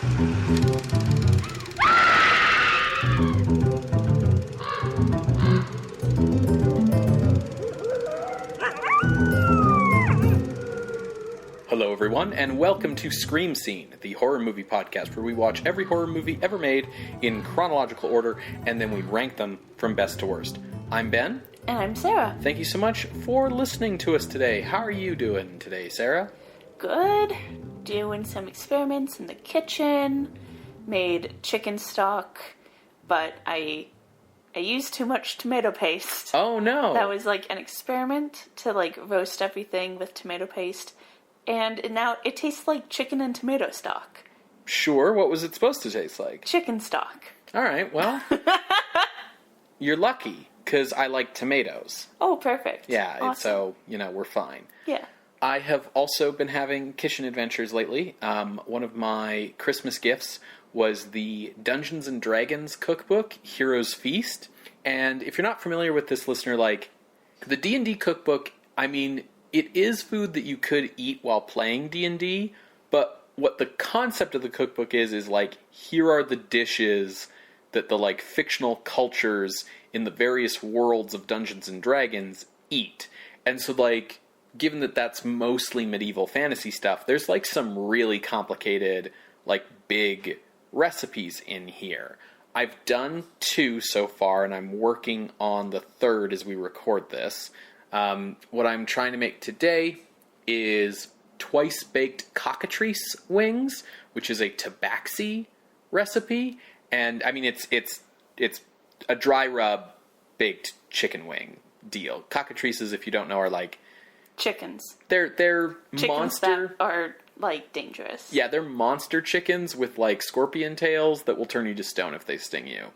Hello everyone, and welcome to Scream Scene, the horror movie podcast where we watch every horror movie ever made in chronological order, and then we rank them from best to worst. I'm Ben. And I'm Sarah. Thank you so much for listening to us today. How are you doing today, Sarah? Good. Doing some experiments in the kitchen. Made chicken stock, but I used too much tomato paste. Oh no! That was like an experiment to like roast everything with tomato paste. And now it tastes like chicken and tomato stock. Sure, what was it supposed to taste like? Chicken stock. Alright, well, you're lucky, because I like tomatoes. Oh, perfect. Yeah, awesome. So, we're fine. Yeah. I have also been having kitchen adventures lately. One of my Christmas gifts was the Dungeons & Dragons cookbook, Hero's Feast. And if you're not familiar with this, listener, the D&D cookbook, it is food that you could eat while playing D&D, but what the concept of the cookbook is here are the dishes that the, fictional cultures in the various worlds of Dungeons & Dragons eat. And so, given that that's mostly medieval fantasy stuff, there's, some really complicated, big recipes in here. I've done 2 so far, and I'm working on the 3rd as we record this. What I'm trying to make today is twice-baked cockatrice wings, which is a tabaxi recipe, and it's a dry rub baked chicken wing deal. Cockatrices, if you don't know, are chickens. They're chickens monster that are dangerous. Yeah, they're monster chickens with scorpion tails that will turn you to stone if they sting you.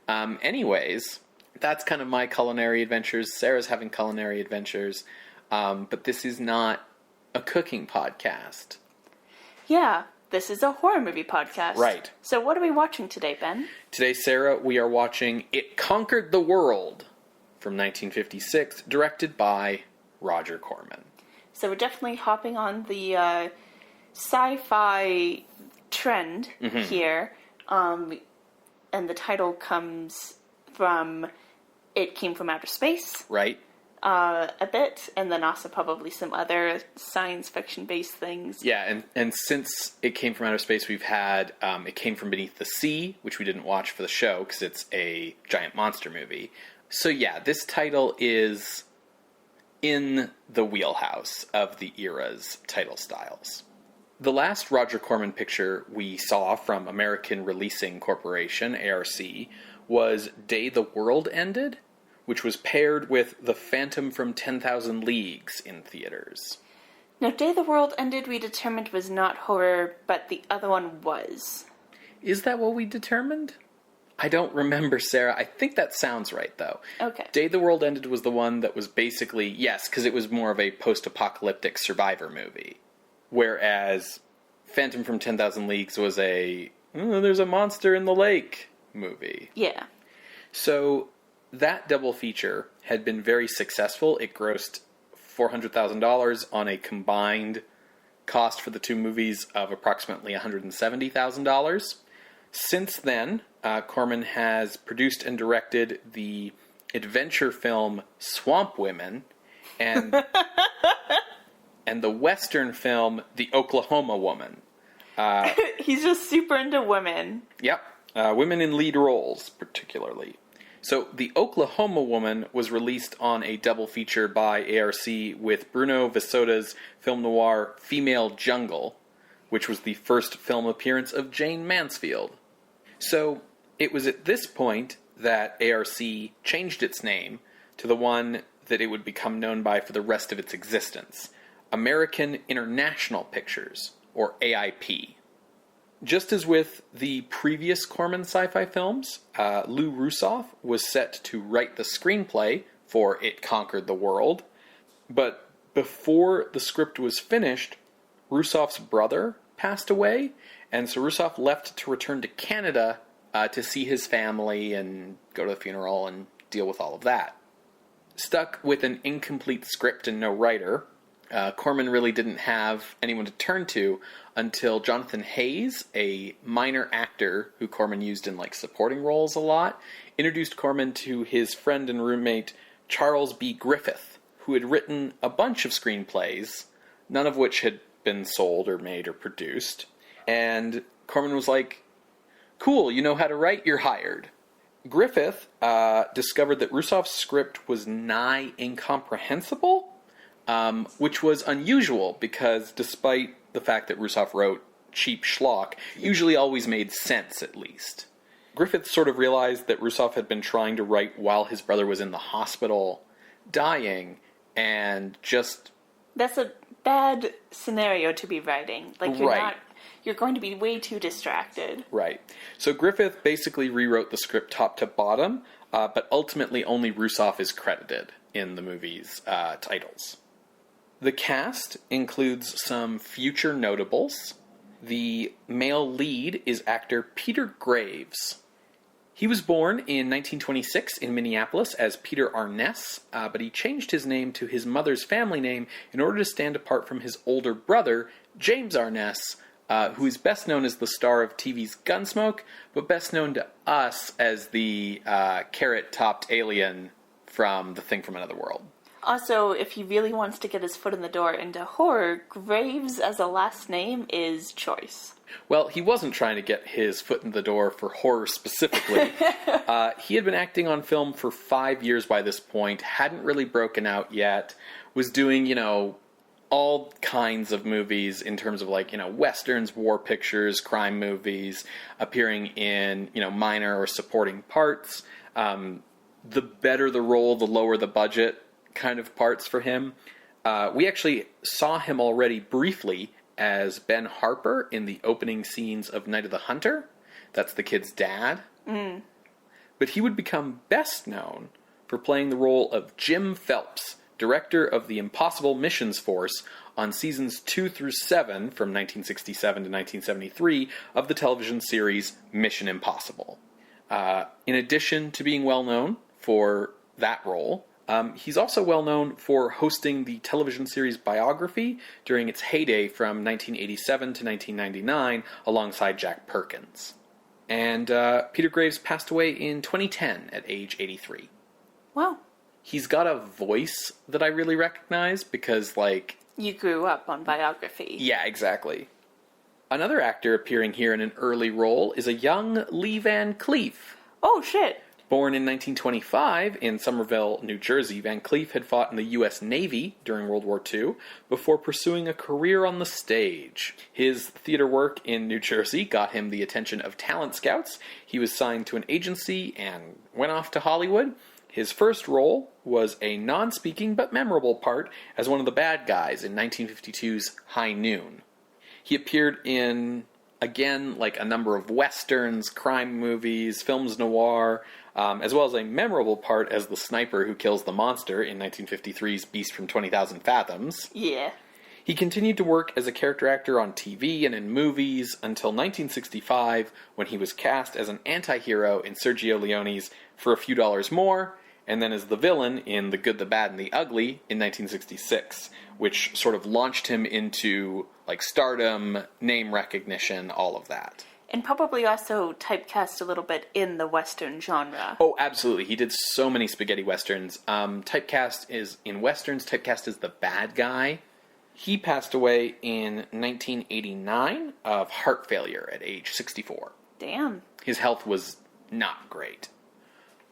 Anyways, that's kind of my culinary adventures. Sarah's having culinary adventures. But this is not a cooking podcast. Yeah, this is a horror movie podcast. Right. So what are we watching today, Ben? Today, Sarah, we are watching It Conquered the World from 1956, directed by Roger Corman. So we're definitely hopping on the sci-fi trend here. And the title comes from... It came from outer space. Right. A bit, and then also probably some other science fiction-based things. Yeah, and since It Came from Outer Space, we've had It Came from Beneath the Sea, which we didn't watch for the show because it's a giant monster movie. So yeah, this title is in the wheelhouse of the era's title styles. The last Roger Corman picture we saw from American Releasing Corporation, ARC, was Day the World Ended, which was paired with The Phantom from 10,000 Leagues in theaters. Now, Day the World Ended we determined was not horror, but the other one was. Is that what we determined? I don't remember, Sarah. I think that sounds right, though. Okay. Day the World Ended was the one that was basically, yes, because it was more of a post-apocalyptic survivor movie. Whereas Phantom from 10,000 Leagues was there's a monster in the lake movie. Yeah. So that double feature had been very successful. It grossed $400,000 on a combined cost for the 2 movies of approximately $170,000. Since then, Corman has produced and directed the adventure film Swamp Women and and the Western film The Oklahoma Woman. He's just super into women. Yep. Women in lead roles, particularly. So, The Oklahoma Woman was released on a double feature by ARC with Bruno Vessota's film noir Female Jungle, which was the first film appearance of Jane Mansfield. So, it was at this point that ARC changed its name to the one that it would become known by for the rest of its existence, American International Pictures, or AIP. Just as with the previous Corman sci-fi films, Lou Rusoff was set to write the screenplay for It Conquered the World, but before the script was finished, Rusoff's brother passed away, and so Rusoff left to return to Canada to see his family and go to the funeral and deal with all of that. Stuck with an incomplete script and no writer, Corman really didn't have anyone to turn to until Jonathan Hayes, a minor actor who Corman used in like supporting roles a lot, introduced Corman to his friend and roommate Charles B. Griffith, who had written a bunch of screenplays, none of which had been sold or made or produced. And Corman was like, "Cool, you know how to write, you're hired." Griffith discovered that Russoff's script was nigh incomprehensible, which was unusual because despite the fact that Russoff wrote cheap schlock, it usually always made sense at least. Griffith sort of realized that Russoff had been trying to write while his brother was in the hospital, dying, and just... That's a bad scenario to be writing. Like, you're going to be way too distracted. Right. So Griffith basically rewrote the script top to bottom, but ultimately only Russoff is credited in the movie's titles. The cast includes some future notables. The male lead is actor Peter Graves. He was born in 1926 in Minneapolis as Peter Arness, but he changed his name to his mother's family name in order to stand apart from his older brother, James Arness, who is best known as the star of TV's Gunsmoke, but best known to us as the carrot-topped alien from The Thing from Another World. Also, if he really wants to get his foot in the door into horror, Graves as a last name is choice. Well, he wasn't trying to get his foot in the door for horror specifically. He had been acting on film for 5 years by this point, hadn't really broken out yet, was doing, all kinds of movies in terms of westerns, war pictures, crime movies, appearing in, minor or supporting parts. The better the role, the lower the budget kind of parts for him. We actually saw him already briefly as Ben Harper in the opening scenes of Night of the Hunter. That's the kid's dad. Mm. But he would become best known for playing the role of Jim Phelps, director of the Impossible Missions Force on seasons 2 through 7 from 1967 to 1973 of the television series Mission Impossible. In addition to being well known for that role, he's also well known for hosting the television series Biography during its heyday from 1987 to 1999 alongside Jack Perkins. And Peter Graves passed away in 2010 at age 83. Wow. He's got a voice that I really recognize because, You grew up on Biography. Yeah, exactly. Another actor appearing here in an early role is a young Lee Van Cleef. Oh, shit. Born in 1925 in Somerville, New Jersey, Van Cleef had fought in the U.S. Navy during World War II before pursuing a career on the stage. His theater work in New Jersey got him the attention of talent scouts. He was signed to an agency and went off to Hollywood. His first role was a non-speaking but memorable part as one of the bad guys in 1952's High Noon. He appeared in, again, a number of westerns, crime movies, films noir, as well as a memorable part as the sniper who kills the monster in 1953's Beast from 20,000 Fathoms. Yeah. He continued to work as a character actor on TV and in movies until 1965, when he was cast as an anti-hero in Sergio Leone's For a Few Dollars More, and then as the villain in The Good, the Bad, and the Ugly in 1966, which sort of launched him into stardom, name recognition, all of that. And probably also typecast a little bit in the Western genre. Oh, absolutely. He did so many spaghetti westerns. Typecast is, in westerns, typecast is the bad guy. He passed away in 1989 of heart failure at age 64. Damn. His health was not great.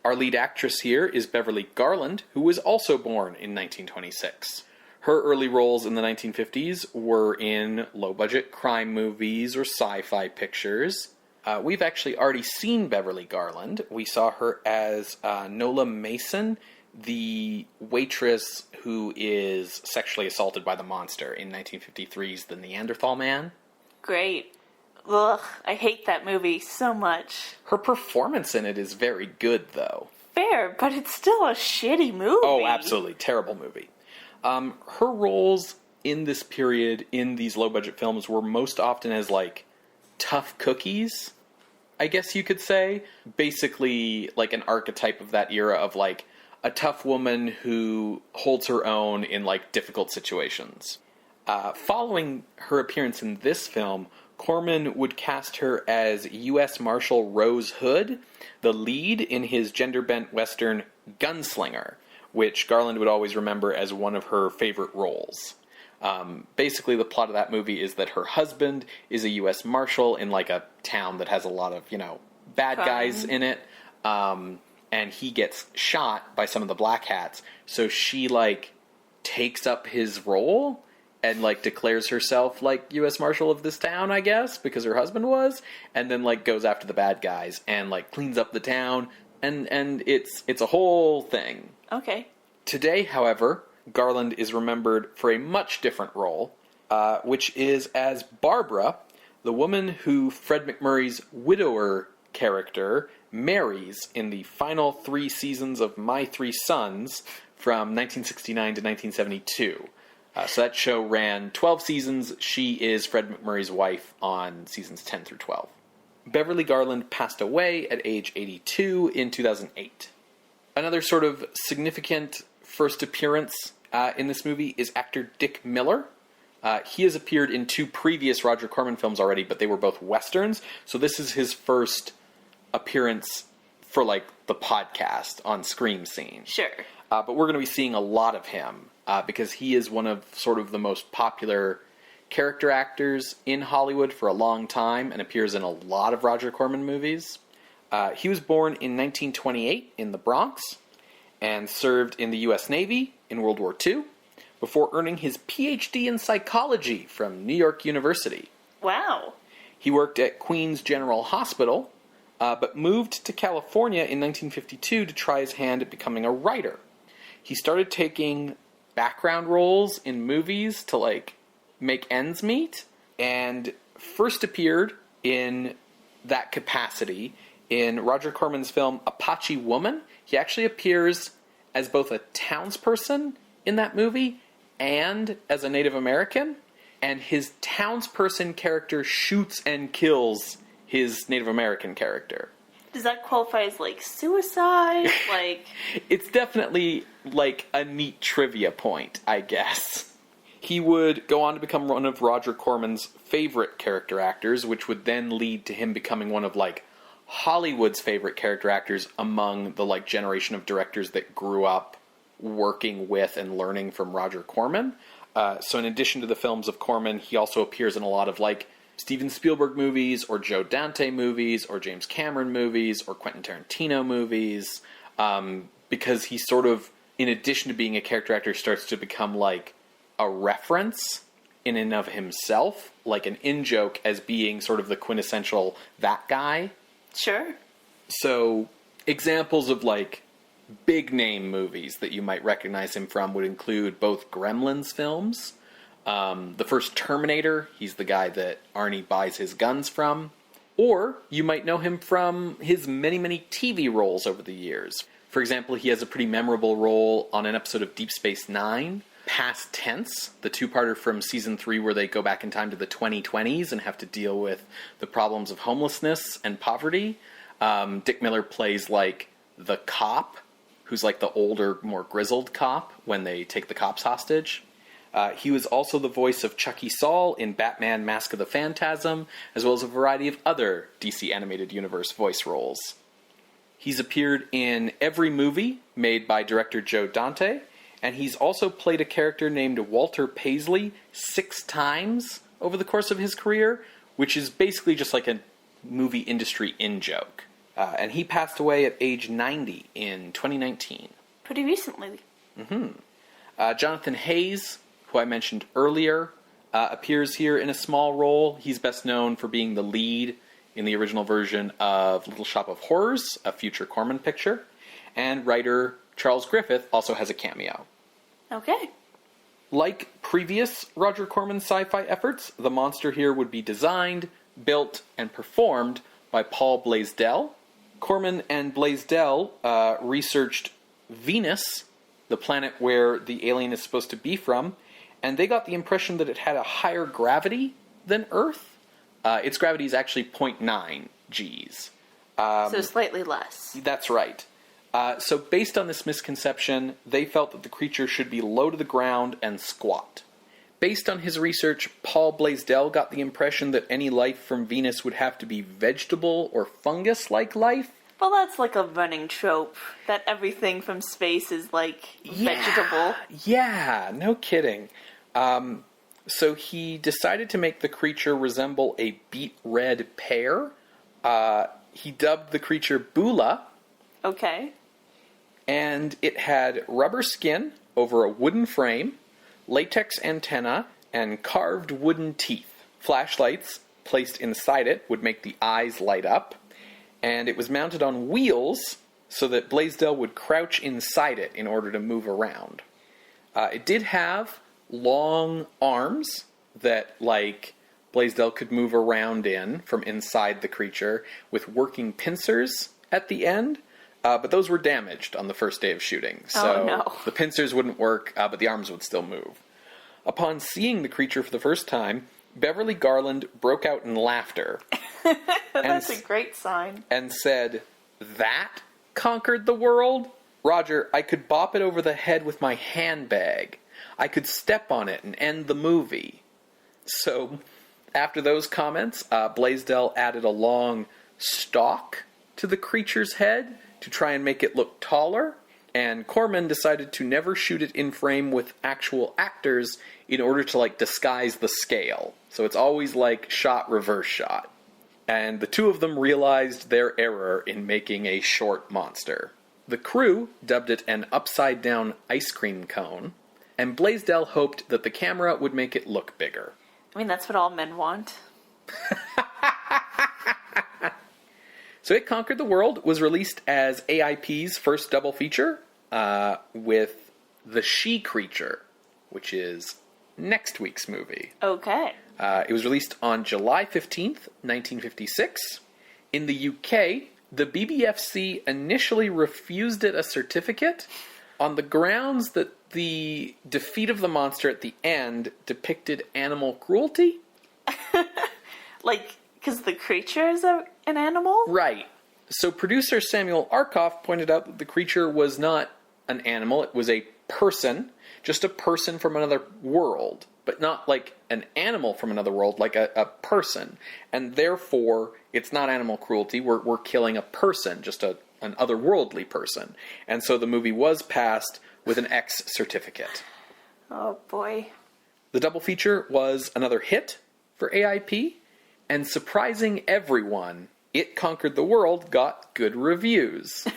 Our lead actress here is Beverly Garland, who was also born in 1926. Her early roles in the 1950s were in low-budget crime movies or sci-fi pictures. We've actually already seen Beverly Garland. We saw her as Nola Mason, the waitress who is sexually assaulted by the monster in 1953's The Neanderthal Man. Great. Ugh, I hate that movie so much. Her performance in it is very good, though. Fair, but it's still a shitty movie. Oh, absolutely. Terrible movie. Her roles in this period in these low-budget films were most often as, tough cookies, I guess you could say. Basically, an archetype of that era of, a tough woman who holds her own in, like, difficult situations. Following her appearance in this film, Corman would cast her as U.S. Marshal Rose Hood, the lead in his gender-bent Western Gunslinger, which Garland would always remember as one of her favorite roles. Basically, the plot of that movie is that her husband is a U.S. Marshal in, like, a town that has a lot of, bad guys in it, and he gets shot by some of the black hats, so she, like, takes up his role and, like, declares herself, like, U.S. Marshal of this town, I guess, because her husband was, and then, like, goes after the bad guys and, like, cleans up the town, and it's a whole thing. Okay. Today, however, Garland is remembered for a much different role, which is as Barbara, the woman who Fred MacMurray's widower character marries in the final 3 seasons of My Three Sons from 1969 to 1972. So that show ran 12 seasons. She is Fred MacMurray's wife on seasons 10 through 12. Beverly Garland passed away at age 82 in 2008. Another sort of significant first appearance in this movie is actor Dick Miller. He has appeared in 2 previous Roger Corman films already, but they were both Westerns. So this is his first appearance for, like, the podcast on Scream Scene. Sure. But we're going to be seeing a lot of him because he is one of sort of the most popular character actors in Hollywood for a long time and appears in a lot of Roger Corman movies. He was born in 1928 in the Bronx and served in the U.S. Navy in World War II before earning his Ph.D. in psychology from New York University. Wow. He worked at Queens General Hospital, but moved to California in 1952 to try his hand at becoming a writer. He started taking background roles in movies to, like, make ends meet, and first appeared in that capacity in Roger Corman's film Apache Woman. He actually appears as both a townsperson in that movie and as a Native American, and his townsperson character shoots and kills his Native American character. Does that qualify as, like, suicide? Like, It's definitely, like, a neat trivia point, I guess. He would go on to become one of Roger Corman's favorite character actors, which would then lead to him becoming one of, like, Hollywood's favorite character actors among the, like, generation of directors that grew up working with and learning from Roger Corman. So in addition to the films of Corman, he also appears in a lot of, like, Steven Spielberg movies, or Joe Dante movies, or James Cameron movies, or Quentin Tarantino movies, because he sort of, in addition to being a character actor, starts to become, like, a reference in and of himself, like an in-joke as being sort of the quintessential that guy. sure. So, examples of, like, big-name movies that you might recognize him from would include both Gremlins films, the first Terminator, he's the guy that Arnie buys his guns from, or you might know him from his many, many TV roles over the years. For example, he has a pretty memorable role on an episode of Deep Space Nine, Past Tense, the 2-parter from Season 3 where they go back in time to the 2020s and have to deal with the problems of homelessness and poverty. Dick Miller plays, like, the cop, who's, like, the older, more grizzled cop when they take the cops hostage. He was also the voice of Chucky Saul in Batman Mask of the Phantasm, as well as a variety of other DC Animated Universe voice roles. He's appeared in every movie made by director Joe Dante, and he's also played a character named Walter Paisley 6 times over the course of his career, which is basically just like a movie industry in-joke. And he passed away at age 90 in 2019. Pretty recently. Jonathan Hayes, who I mentioned earlier, appears here in a small role. He's best known for being the lead in the original version of Little Shop of Horrors, a future Corman picture. And writer Charles Griffith also has a cameo. Okay. Like previous Roger Corman sci-fi efforts, the monster here would be designed, built, and performed by Paul Blaisdell. Corman and Blaisdell researched Venus, the planet where the alien is supposed to be from, and they got the impression that it had a higher gravity than Earth. Its gravity is actually 0.9 Gs. So slightly less. That's right. So based on this misconception, they felt that the creature should be low to the ground and squat. Based on his research, Paul Blaisdell got the impression that any life from Venus would have to be vegetable or fungus-like life. Well, that's like a running trope, that everything from space is, vegetable. Yeah, no kidding. So he decided to make the creature resemble a beet red pear. He dubbed the creature Beulah. Okay. And it had rubber skin over a wooden frame, latex antenna, and carved wooden teeth. Flashlights placed inside it would make the eyes light up, and it was mounted on wheels so that Blaisdell would crouch inside it in order to move around. It did have long arms that, Blaisdell could move around in from inside the creature with working pincers at the end. But those were damaged on the first day of shooting, so the pincers wouldn't work, but the arms would still move. Upon seeing the creature for the first time, Beverly Garland broke out in laughter. That's a great sign. And said, "That conquered the world? Roger, I could bop it over the head with my handbag. I could step on it and end the movie." So, after those comments, Blaisdell added a long stalk to the creature's head to try and make it look taller, and Corman decided to never shoot it in frame with actual actors in order to, disguise the scale. So it's always, shot, reverse shot. And the two of them realized their error in making a short monster. The crew dubbed it an upside-down ice cream cone, and Blaisdell hoped that the camera would make it look bigger. I mean, that's what all men want. So It Conquered the World was released as AIP's first double feature with The She-Creature, which is next week's movie. Okay. It was released on July 15th, 1956. In the UK, the BBFC initially refused it a certificate on the grounds that the defeat of the monster at the end depicted animal cruelty. Because the creature is an animal? Right. So producer Samuel Arkoff pointed out that the creature was not an animal, it was a person, just a person from another world, but not an animal from another world, a person. And therefore, it's not animal cruelty, we're killing a person, just an otherworldly person. And so the movie was passed with an X certificate. Oh boy. The double feature was another hit for AIP, and surprising everyone, It Conquered the World got good reviews.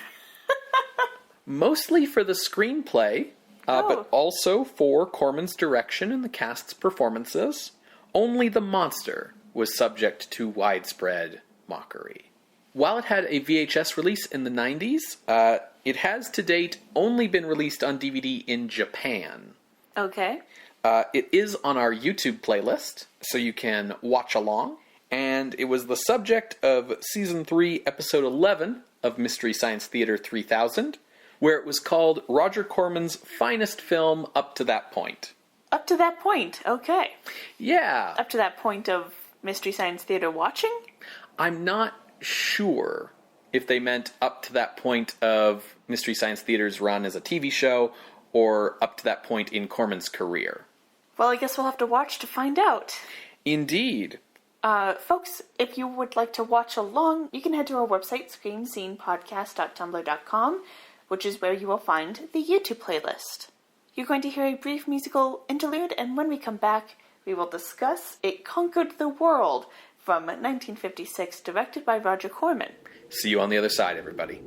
Mostly for the screenplay, but also for Corman's direction and the cast's performances. Only the monster was subject to widespread mockery. While it had a VHS release in the 90s, it has to date only been released on DVD in Japan. Okay. It is on our YouTube playlist, so you can watch along. And it was the subject of Season 3, Episode 11 of Mystery Science Theater 3000, where it was called Roger Corman's finest film up to that point. Up to that point, okay. Yeah. Up to that point of Mystery Science Theater watching? I'm not sure if they meant up to that point of Mystery Science Theater's run as a TV show, or up to that point in Corman's career. Well, I guess we'll have to watch to find out. Indeed. Folks, if you would like to watch along, you can head to our website, screamscenepodcast.tumblr.com, which is where you will find the YouTube playlist. You're going to hear a brief musical interlude, and when we come back, we will discuss It Conquered the World from 1956, directed by Roger Corman. See you on the other side, everybody.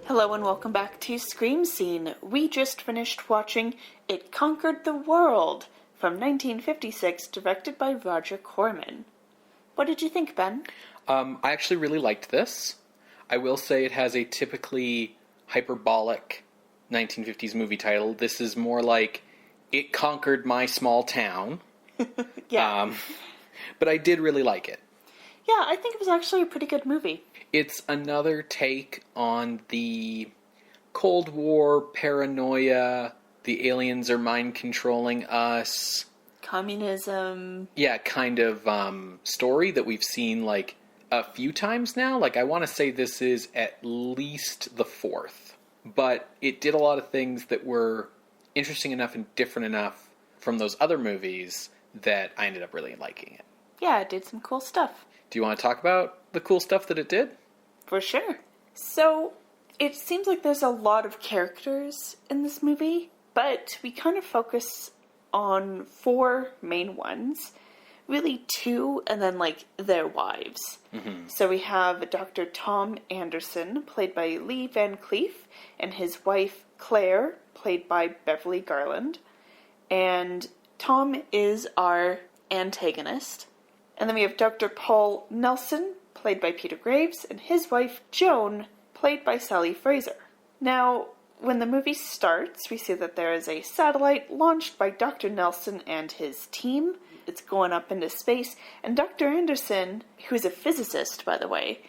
Hello and welcome back to Scream Scene. We just finished watching It Conquered the World from 1956, directed by Roger Corman. What did you think, Ben? I actually really liked this. I will say it has a typically hyperbolic 1950s movie title. This is more like It Conquered My Small Town. Yeah. But I did really like it. Yeah, I think it was actually a pretty good movie. It's another take on the Cold War paranoia, the aliens are mind controlling us. Communism. Yeah, kind of story that we've seen like a few times now. Like I want to say this is at least the fourth. But it did a lot of things that were interesting enough and different enough from those other movies that I ended up really liking it. Yeah, it did some cool stuff. Do you want to talk about the cool stuff that it did? For sure. So, it seems like there's a lot of characters in this movie, but we kind of focus on 4 main ones. Really 2, and then, like, their wives. Mm-hmm. So we have Dr. Tom Anderson, played by Lee Van Cleef, and his wife, Claire, played by Beverly Garland. And Tom is our antagonist. And then we have Dr. Paul Nelson, played by Peter Graves, and his wife, Joan, played by Sally Fraser. Now, when the movie starts, we see that there is a satellite launched by Dr. Nelson and his team. It's going up into space, and Dr. Anderson, who's a physicist, by the way,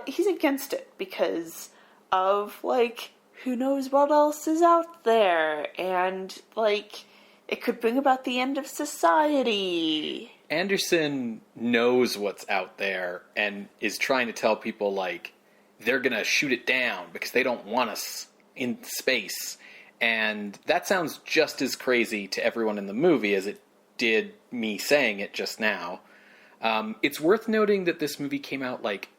he's against it because of, like, who knows what else is out there, and, like, it could bring about the end of society. Anderson knows what's out there and is trying to tell people, like, they're gonna shoot it down because they don't want us in space. And that sounds just as crazy to everyone in the movie as it did me saying it just now. It's worth noting that this movie came out, like,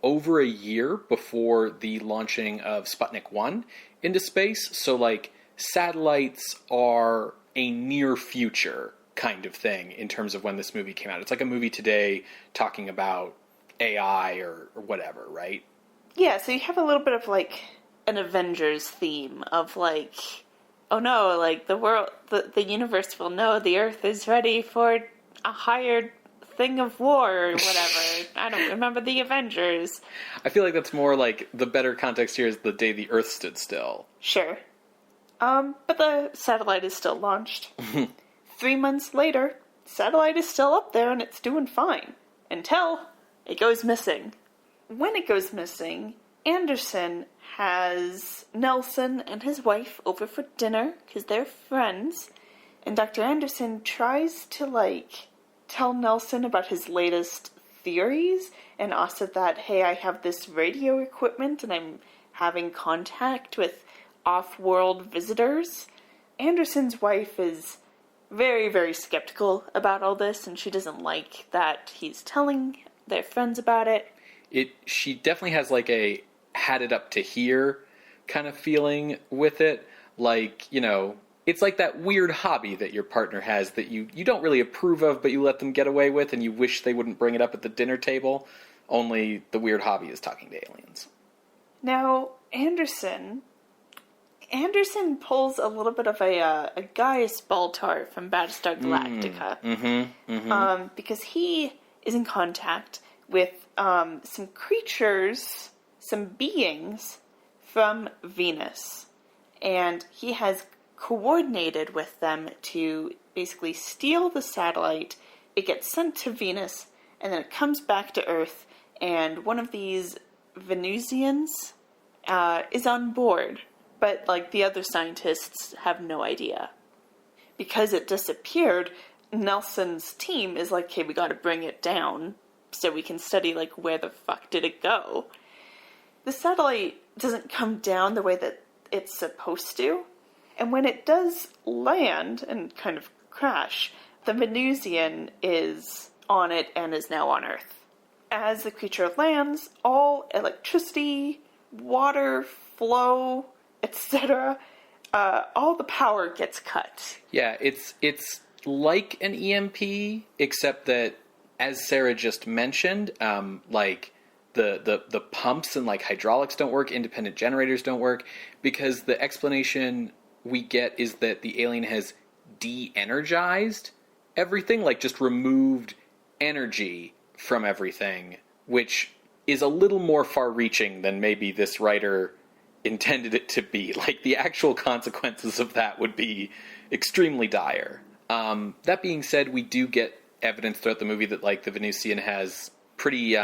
over a year before the launching of Sputnik 1 into space. So, like, satellites are a near future kind of thing in terms of when this movie came out. It's like a movie today talking about AI or whatever, right? Yeah, so you have a little bit of, like, an Avengers theme of, like, oh no, like, the universe will know the Earth is ready for a higher thing of war or whatever. I don't remember the Avengers. I feel like that's more like the better context here is the day the Earth stood still. Sure. But the satellite is still launched. 3 months later, satellite is still up there and it's doing fine. Until it goes missing. When it goes missing, Anderson has Nelson and his wife over for dinner because they're friends. And Dr. Anderson tries to, like, tell Nelson about his latest theories and also that, hey, I have this radio equipment and I'm having contact with off-world visitors. Anderson's wife is very, very skeptical about all this, and she doesn't like that he's telling their friends about it. She definitely has, like, a had it up to here kind of feeling with it. Like, you know, it's like that weird hobby that your partner has that you don't really approve of, but you let them get away with, and you wish they wouldn't bring it up at the dinner table. Only the weird hobby is talking to aliens. Now, Anderson pulls a little bit of a Gaius Baltar from Battlestar Galactica. Because he is in contact with some creatures, some beings from Venus. And he has coordinated with them to basically steal the satellite. It gets sent to Venus, and then it comes back to Earth, and one of these Venusians is on board. But, like, the other scientists have no idea. Because it disappeared, Nelson's team is like, okay, we gotta bring it down so we can study, like, where the fuck did it go? The satellite doesn't come down the way that it's supposed to. And when it does land and kind of crash, the Venusian is on it and is now on Earth. As the creature lands, all electricity, water, flow, etc., all the power gets cut. Yeah, it's like an EMP, except that, as Sarah just mentioned, like the pumps and, like, hydraulics don't work, independent generators don't work, because the explanation we get is that the alien has de-energized everything, like just removed energy from everything, which is a little more far-reaching than maybe this writer intended it to be. Like, the actual consequences of that would be extremely dire. That being said, we do get evidence throughout the movie that, like, the Venusian has pretty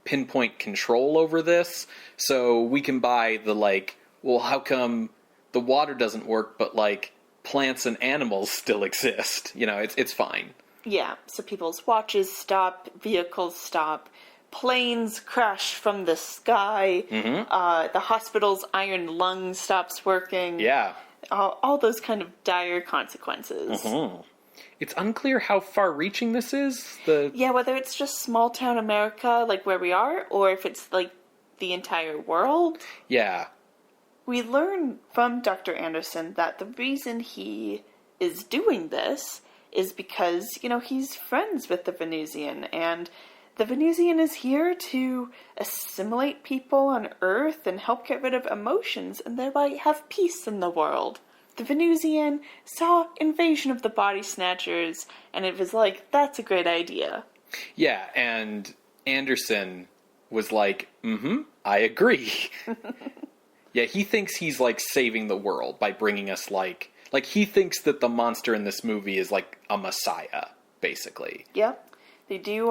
pinpoint control over this. So we can buy the, like, well, how come the water doesn't work, but, like, plants and animals still exist? You know, it's fine. Yeah, so people's watches stop, vehicles stop, planes crash from the sky, the hospital's iron lung stops working. Yeah. All those kind of dire consequences. It's unclear how far-reaching this is. Yeah, whether it's just small-town America, like where we are, or if it's, like, the entire world. Yeah. We learn from Dr. Anderson that the reason he is doing this is because, you know, he's friends with the Venusian, and the Venusian is here to assimilate people on Earth and help get rid of emotions and thereby have peace in the world. The Venusian saw Invasion of the Body Snatchers, and it was like, that's a great idea. Yeah, and Anderson was like, I agree. Yeah, he thinks he's, like, saving the world by bringing us, like, he thinks that the monster in this movie is, like, a messiah, basically. Yep. They do,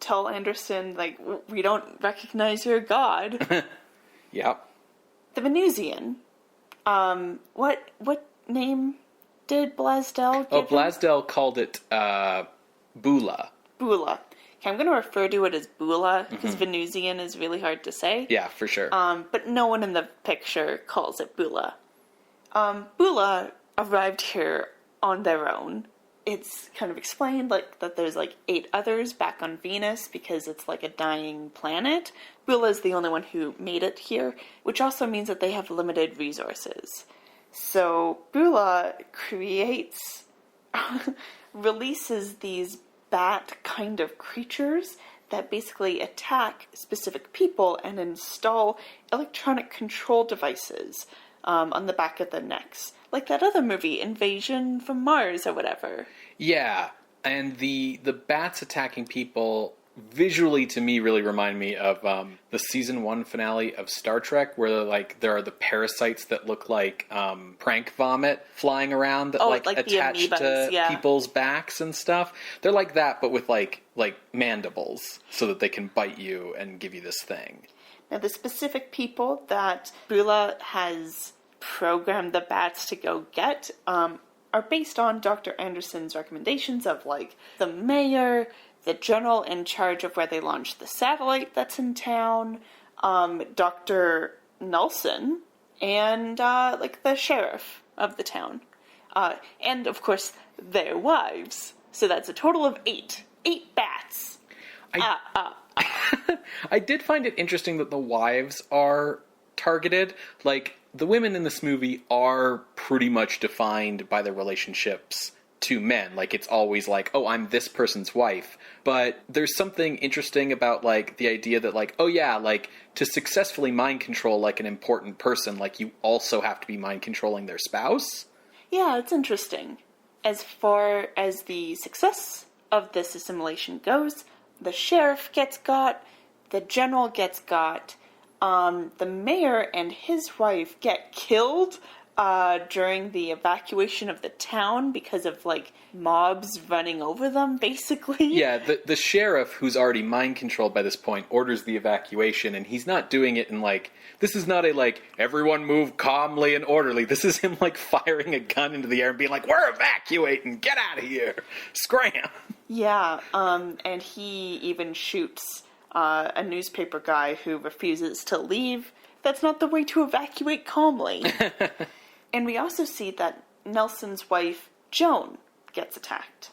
tell Anderson, like, we don't recognize your god. Yep. The Venusian. What name did Blasdell give him? Blasdell called it, Beulah. Beulah. Okay, I'm going to refer to it as Beulah, because Venusian is really hard to say. Yeah, for sure. But no one in the picture calls it Beulah. Beulah arrived here on their own. It's kind of explained like that there's like 8 others back on Venus because it's like a dying planet. Beulah is the only one who made it here, which also means that they have limited resources. So Beulah releases these bat kind of creatures that basically attack specific people and install electronic control devices on the back of their necks. Like that other movie, Invasion from Mars or whatever. Yeah, and the bats attacking people visually to me really remind me of the season 1 finale of Star Trek, where like there are the parasites that look like prank vomit flying around that like attached to people's backs and stuff. They're like that, but with like mandibles, so that they can bite you and give you this thing. Now, the specific people that Beulah has programmed the bats to go get are based on Dr. Anderson's recommendations of like the mayor, the general in charge of where they launched the satellite that's in town, Dr. Nelson, and like the sheriff of the town. And of course, their wives. So that's a total of 8. 8 bats. I did find it interesting that the wives are targeted. Like, the women in this movie are pretty much defined by their relationships to men. Like, it's always like, oh, I'm this person's wife. But there's something interesting about, like, the idea that, like, oh yeah, like, to successfully mind control, like, an important person, like, you also have to be mind controlling their spouse. Yeah, it's interesting. As far as the success of this assimilation goes, the sheriff gets got, the general gets got, the mayor and his wife get killed during the evacuation of the town because of, like, mobs running over them, basically. Yeah, the sheriff, who's already mind-controlled by this point, orders the evacuation, and he's not doing it in, like... This is not a, like, everyone move calmly and orderly. This is him, like, firing a gun into the air and being like, we're evacuating! Get out of here! Scram! Yeah, and he even shoots a newspaper guy who refuses to leave. That's not the way to evacuate calmly. And we also see that Nelson's wife, Joan, gets attacked.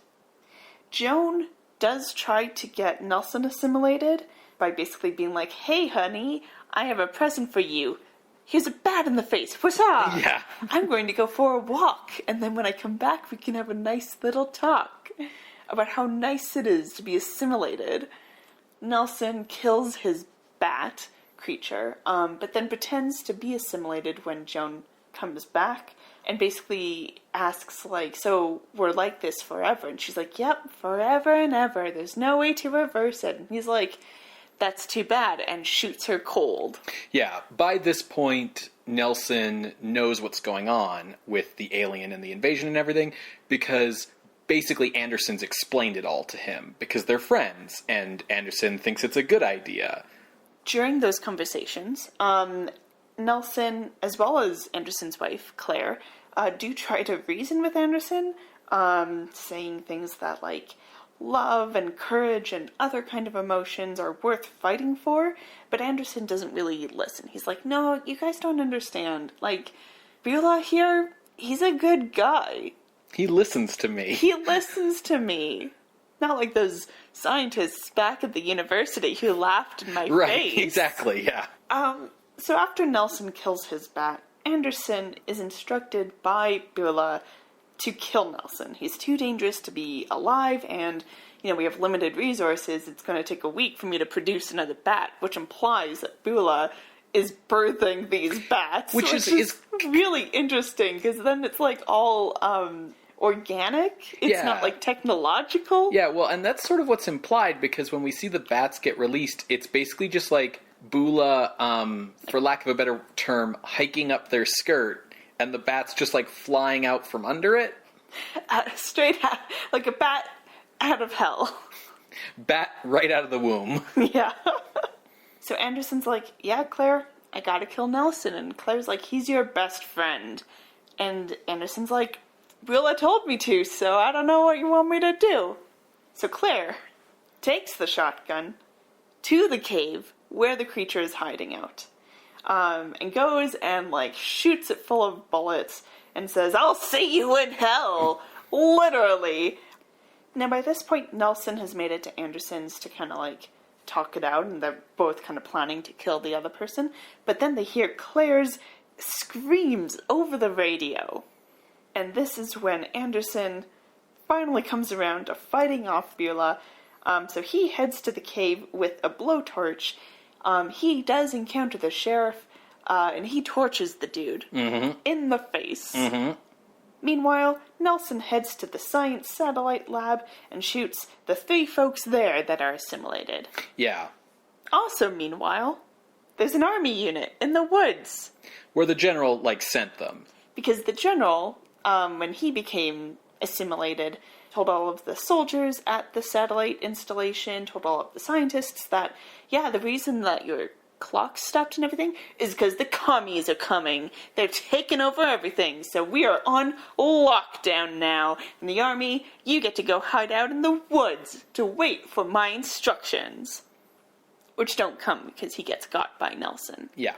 Joan does try to get Nelson assimilated by basically being like, hey, honey, I have a present for you. Here's a bat in the face. Huzzah! Yeah. I'm going to go for a walk, and then when I come back, we can have a nice little talk about how nice it is to be assimilated. Nelson kills his bat creature, but then pretends to be assimilated when Joan comes back and basically asks, like, so we're like this forever? And she's like, yep, forever and ever. There's no way to reverse it. And he's like, that's too bad, and shoots her cold. Yeah, by this point, Nelson knows what's going on with the alien and the invasion and everything, because basically Anderson's explained it all to him, because they're friends, and Anderson thinks it's a good idea. During those conversations, Nelson, as well as Anderson's wife, Claire, do try to reason with Anderson, saying things that, like, love and courage and other kind of emotions are worth fighting for, but Anderson doesn't really listen. He's like, no, you guys don't understand. Like, Beulah here, he's a good guy. He listens to me. He listens to me. Not like those scientists back at the university who laughed in my face. Right, exactly, yeah. So after Nelson kills his bat, Anderson is instructed by Beulah to kill Nelson. He's too dangerous to be alive, and, we have limited resources. It's going to take a week for me to produce another bat, which implies that Beulah is birthing these bats. Which is really interesting, because then it's, like, all, organic. It's not, like, technological. Yeah, well, and that's sort of what's implied, because when we see the bats get released, it's basically just, like, Beulah, for lack of a better term, hiking up their skirt, and the bat's just, like, flying out from under it. Straight out, like a bat out of hell. Bat right out of the womb. Yeah. So Anderson's like, yeah, Claire, I gotta kill Nelson. And Claire's like, he's your best friend. And Anderson's like, Beulah told me to, so I don't know what you want me to do. So Claire takes the shotgun to the cave where the creature is hiding out. And goes and, like, shoots it full of bullets and says, I'll see you in hell! Literally. Now, by this point, Nelson has made it to Anderson's to kind of, like, talk it out, and they're both kind of planning to kill the other person. But then they hear Claire's screams over the radio. And this is when Anderson finally comes around to fighting off Beulah. So he heads to the cave with a blowtorch. He does encounter the sheriff, and he torches the dude in the face. Mm-hmm. Meanwhile, Nelson heads to the science satellite lab and shoots the 3 folks there that are assimilated. Yeah. Also, meanwhile, there's an army unit in the woods. Where the general, like, sent them. Because the general, when he became assimilated, told all of the soldiers at the satellite installation, told all of the scientists that, yeah, the reason that your clock stopped and everything is because the commies are coming. They're taking over everything, so we are on lockdown now. In the army, you get to go hide out in the woods to wait for my instructions. Which don't come because he gets got by Nelson. Yeah.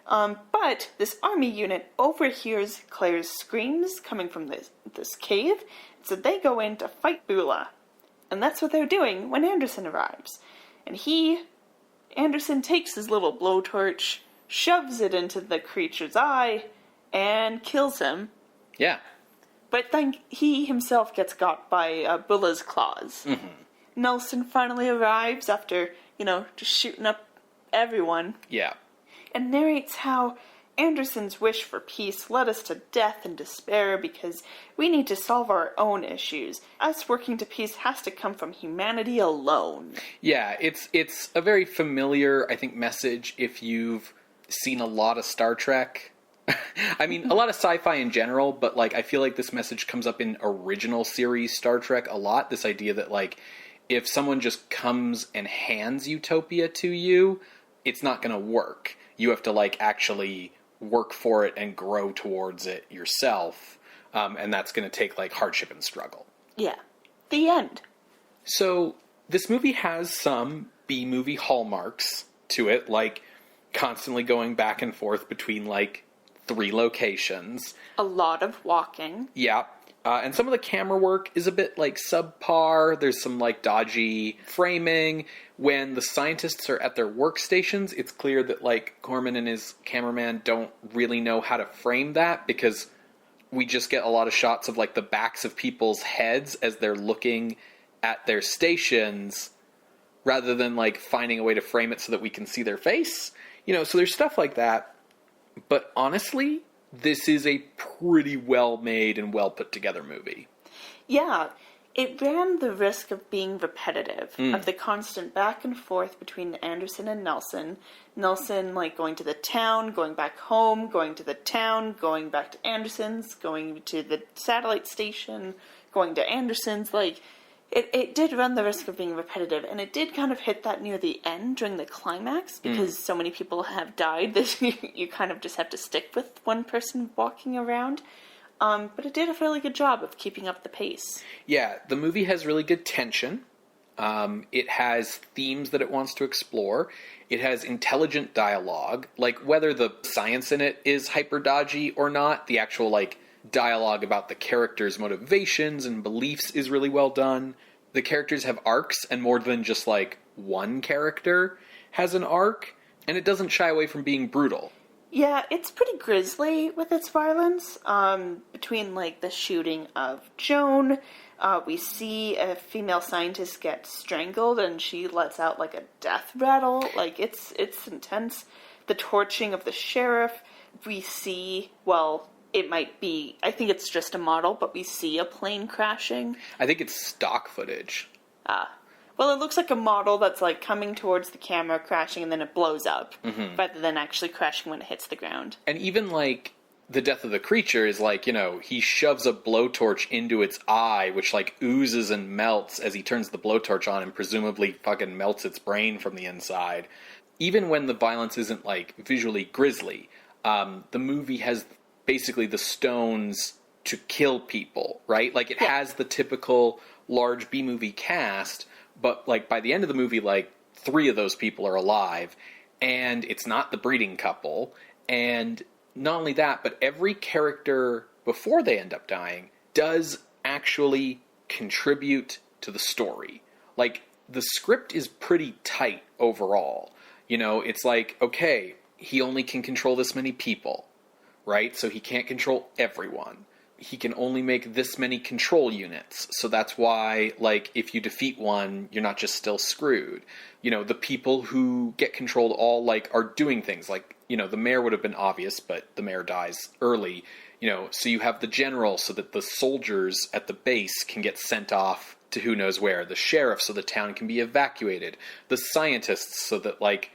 But this army unit overhears Claire's screams coming from this cave, so they go in to fight Beulah. And that's what they're doing when Anderson arrives. And Anderson takes his little blowtorch, shoves it into the creature's eye, and kills him. Yeah. But then he himself gets got by Beulah's claws. Mm-hmm. Nelson finally arrives after, just shooting up everyone. Yeah. And narrates how Anderson's wish for peace led us to death and despair because we need to solve our own issues. Us working to peace has to come from humanity alone. Yeah, it's a very familiar, I think, message if you've seen a lot of Star Trek. I mean, a lot of sci-fi in general, but, like, I feel like this message comes up in original series Star Trek a lot. This idea that, like, if someone just comes and hands utopia to you, it's not going to work. You have to, like, actually work for it and grow towards it yourself. And that's going to take, like, hardship and struggle. Yeah. The end. So, this movie has some B-movie hallmarks to it, like constantly going back and forth between, like, 3 locations. A lot of walking. Yeah. And some of the camera work is a bit, like, subpar. There's some, like, dodgy framing. When the scientists are at their workstations, it's clear that, like, Corman and his cameraman don't really know how to frame that, because we just get a lot of shots of, like, the backs of people's heads as they're looking at their stations, rather than, like, finding a way to frame it so that we can see their face. So there's stuff like that. But honestly, this is a pretty well-made and well-put-together movie. Yeah. it ran the risk of being repetitive, of the constant back and forth between Anderson and Nelson. Nelson, like, going to the town, going back home, going to the town, going back to Anderson's, going to the satellite station, going to Anderson's. Like, it did run the risk of being repetitive, and it did kind of hit that near the end during the climax, because so many people have died that you kind of just have to stick with one person walking around. But it did a fairly good job of keeping up the pace. Yeah, the movie has really good tension. It has themes that it wants to explore. It has intelligent dialogue. Like, whether the science in it is hyper dodgy or not, the actual, like, dialogue about the characters' motivations and beliefs is really well done. The characters have arcs, and more than just, like, one character has an arc. And it doesn't shy away from being brutal. Yeah, it's pretty grisly with its violence. Between, like, the shooting of Joan, we see a female scientist get strangled, and she lets out, like, a death rattle. Like, it's intense. The torching of the sheriff. We see, well, it might be, I think it's just a model, but we see a plane crashing. I think it's stock footage. Well, it looks like a model that's, like, coming towards the camera, crashing, and then it blows up, rather than actually crashing when it hits the ground. And even, like, the death of the creature is, like, you know, he shoves a blowtorch into its eye, which, like, oozes and melts as he turns the blowtorch on and presumably fucking melts its brain from the inside. Even when the violence isn't, like, visually grisly, the movie has basically the stones to kill people, right? Like, it has the typical large B-movie cast, but, like, by the end of the movie, like, 3 of those people are alive, and it's not the breeding couple, and not only that, but every character before they end up dying does actually contribute to the story. Like, the script is pretty tight overall. You know, it's like, okay, he only can control this many people, right? So he can't control everyone. He can only make this many control units. So that's why, like, if you defeat one, you're not just still screwed. You know, the people who get controlled all, like, are doing things. Like, you know, the mayor would have been obvious, but the mayor dies early. You know, so you have the general so that the soldiers at the base can get sent off to who knows where. The sheriff so the town can be evacuated. The scientists so that, like,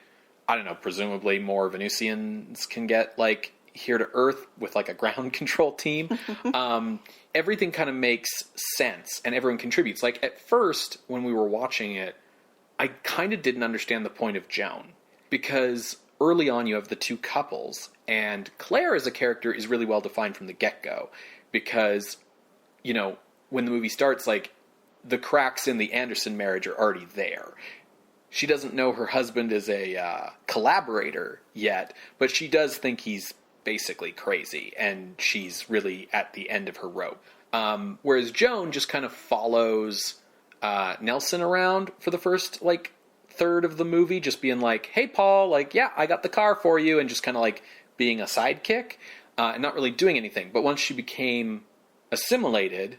I don't know, presumably more Venusians can get, like, here to Earth with, like, a ground control team. Everything kind of makes sense, and everyone contributes. Like, at first, when we were watching it, I kind of didn't understand the point of Joan. Because early on, you have the 2 couples, and Claire as a character is really well defined from the get-go. Because, you know, when the movie starts, like, the cracks in the Anderson marriage are already there. She doesn't know her husband is a collaborator yet, but she does think he's basically crazy, and she's really at the end of her rope. Whereas Joan just kind of follows Nelson around for the first, like, third of the movie, just being like, hey, Paul, like, yeah, I got the car for you, and just kind of, like, being a sidekick, and not really doing anything. But once she became assimilated,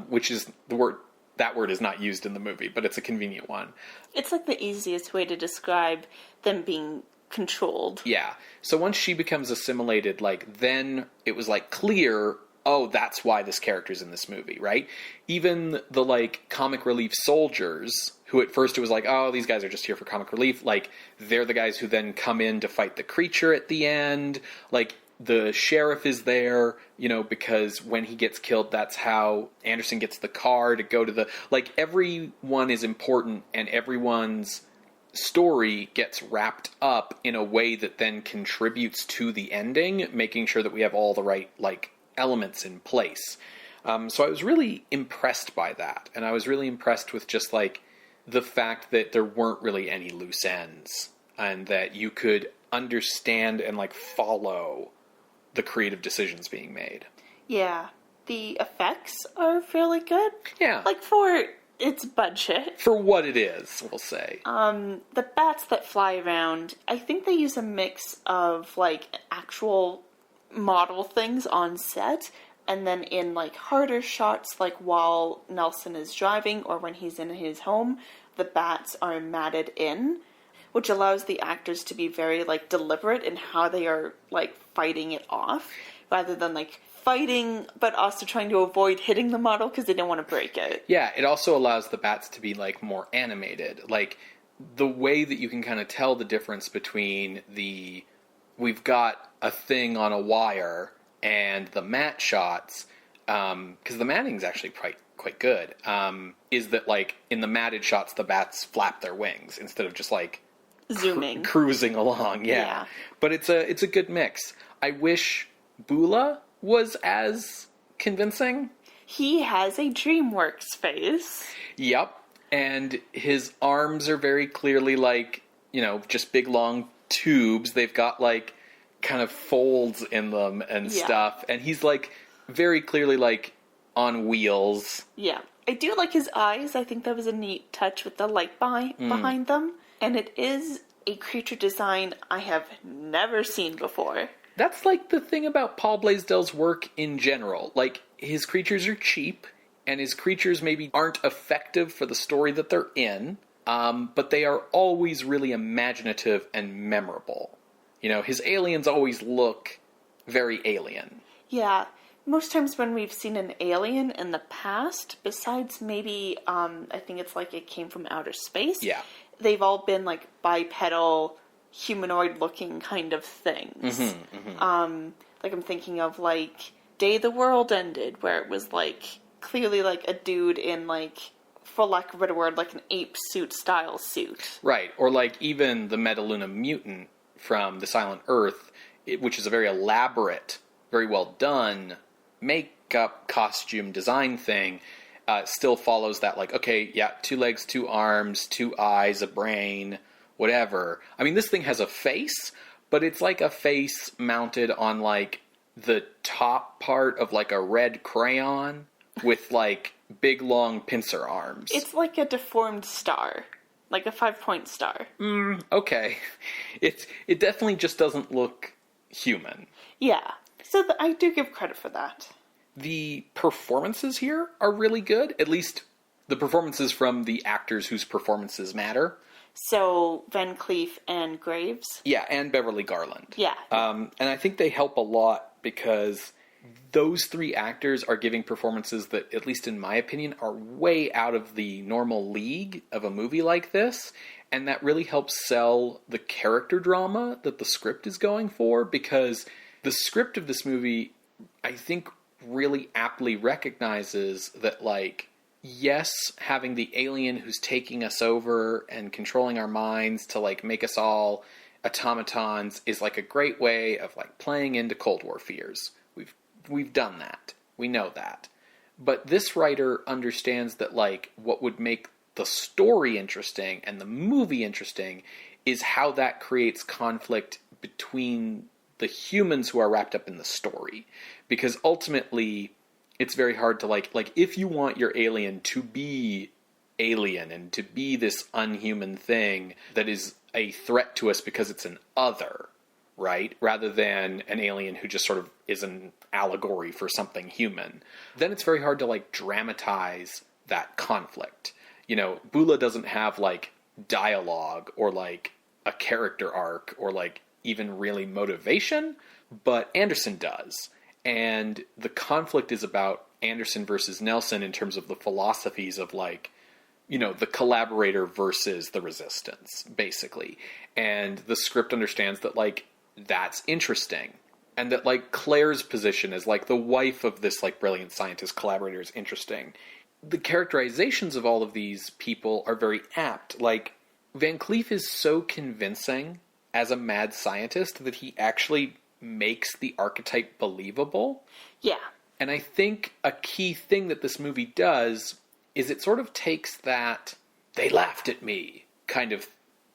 which is the word, that word is not used in the movie, but it's a convenient one. It's, like, the easiest way to describe them being controlled. Yeah. So once she becomes assimilated, like, then it was, like, clear, oh, that's why this character's in this movie, right? Even the, like, comic relief soldiers, who at first it was like, oh, these guys are just here for comic relief, like, they're the guys who then come in to fight the creature at the end. Like, the sheriff is there, you know, because when he gets killed, that's how Anderson gets the car to go to the... Like, everyone is important, and everyone's story gets wrapped up in a way that then contributes to the ending, making sure that we have all the right, like, elements in place. So I was really impressed by that, and I was really impressed with just, like, the fact that there weren't really any loose ends, and that you could understand and, like, follow the creative decisions being made. Yeah. The effects are fairly good. Yeah. Like, for its budget. For what it is, we'll say. The bats that fly around, I think they use a mix of, like, actual model things on set, and then in, like, harder shots, like while Nelson is driving or when he's in his home, the bats are matted in, which allows the actors to be very, like, deliberate in how they are, like, fighting it off, rather than, like, fighting, but also trying to avoid hitting the model because they don't want to break it. Yeah, it also allows the bats to be, like, more animated. Like, the way that you can kind of tell the difference between we've got a thing on a wire and the matte shots, because the matting's actually quite good, is that, like, in the matted shots, the bats flap their wings instead of just, like, zooming, cruising along. Yeah. But it's a good mix. I wish Beulah was as convincing. He has a DreamWorks face. Yep. And his arms are very clearly, like, you know, just big long tubes. They've got, like, kind of folds in them and stuff. And he's, like, very clearly, like, on wheels. Yeah. I do like his eyes. I think that was a neat touch with the light behind them. And it is a creature design I have never seen before. That's, like, the thing about Paul Blaisdell's work in general. Like, his creatures are cheap, and his creatures maybe aren't effective for the story that they're in, but they are always really imaginative and memorable. You know, his aliens always look very alien. Yeah. Most times when we've seen an alien in the past, besides maybe, I think it's like it came from outer space. Yeah. They've all been, like, bipedal, humanoid-looking kind of things. Like, I'm thinking of, like, Day the World Ended, where it was, like, clearly, like, a dude in, like, for lack of a better word, like an ape suit style suit. Right, or, like, even the Metaluna mutant from The Silent Earth, which is a very elaborate, very well done makeup, costume, design thing, still follows that, like, okay, yeah, 2 legs, 2 arms, 2 eyes, a brain, whatever. I mean, this thing has a face, but it's like a face mounted on, like, the top part of, like, a red crayon with, like, big, long pincer arms. It's like a deformed star. Like a 5-point star. Okay. It definitely just doesn't look human. Yeah. So I do give credit for that. The performances here are really good. At least the performances from the actors whose performances matter. So, Van Cleef and Graves? Yeah, and Beverly Garland. Yeah. And I think they help a lot because those 3 actors are giving performances that, at least in my opinion, are way out of the normal league of a movie like this. And that really helps sell the character drama that the script is going for, because the script of this movie, I think, really aptly recognizes that, like, yes, having the alien who's taking us over and controlling our minds to, like, make us all automatons is, like, a great way of, like, playing into Cold War fears. We've done that. We know that. But this writer understands that, like, what would make the story interesting and the movie interesting is how that creates conflict between the humans who are wrapped up in the story. Because ultimately, it's very hard to, like, if you want your alien to be alien and to be this unhuman thing that is a threat to us because it's an other, right? Rather than an alien who just sort of is an allegory for something human. Then it's very hard to, like, dramatize that conflict. You know, Beulah doesn't have, like, dialogue or, like, a character arc or, like, even really motivation, but Anderson does. And the conflict is about Anderson versus Nelson in terms of the philosophies of, like, you know, the collaborator versus the resistance, basically. And the script understands that, like, that's interesting. And that, like, Claire's position as, like, the wife of this, like, brilliant scientist collaborator is interesting. The characterizations of all of these people are very apt. Like, Van Cleef is so convincing as a mad scientist that he actually makes the archetype believable. Yeah. And I think a key thing that this movie does is it sort of takes that "they laughed at me" kind of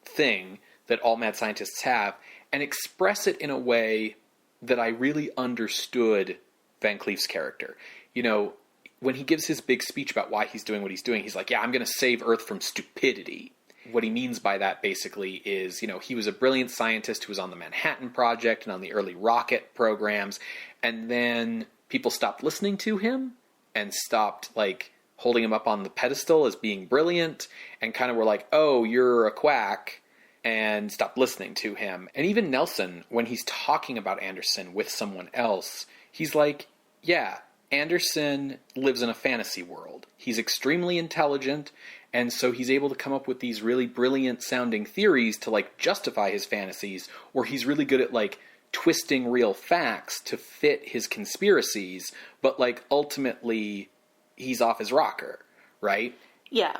thing that all mad scientists have and express it in a way that I really understood Van Cleef's character. You know, when he gives his big speech about why he's doing what he's doing, he's like, yeah, I'm going to save Earth from stupidity. What he means by that basically is, you know, he was a brilliant scientist who was on the Manhattan Project and on the early rocket programs, and then people stopped listening to him and stopped, like, holding him up on the pedestal as being brilliant and kind of were like, oh, you're a quack, and stopped listening to him. And even Nelson, when he's talking about Anderson with someone else, he's like, Yeah, Anderson lives in a fantasy world. He's extremely intelligent, and so he's able to come up with these really brilliant sounding theories to, like, justify his fantasies, or he's really good at, like, twisting real facts to fit his conspiracies, but, like, ultimately he's off his rocker, right? Yeah.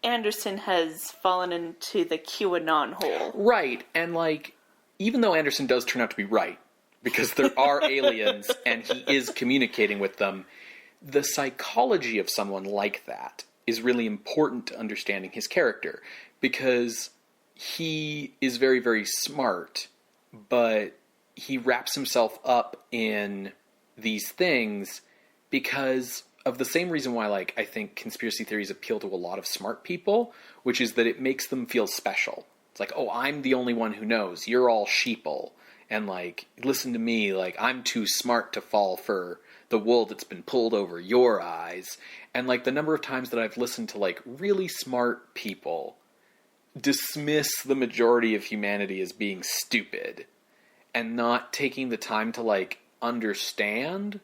Anderson has fallen into the QAnon hole. Right, and, like, even though Anderson does turn out to be right, because there are aliens and he is communicating with them, the psychology of someone like that is really important to understanding his character, because he is very, very smart, but he wraps himself up in these things because of the same reason why, like, I think conspiracy theories appeal to a lot of smart people, which is that it makes them feel special. It's like, oh, I'm the only one who knows. You're all sheeple. And, like, listen to me, like, I'm too smart to fall for the wool that's been pulled over your eyes. And, like, the number of times that I've listened to, like, really smart people dismiss the majority of humanity as being stupid and not taking the time to, like, understand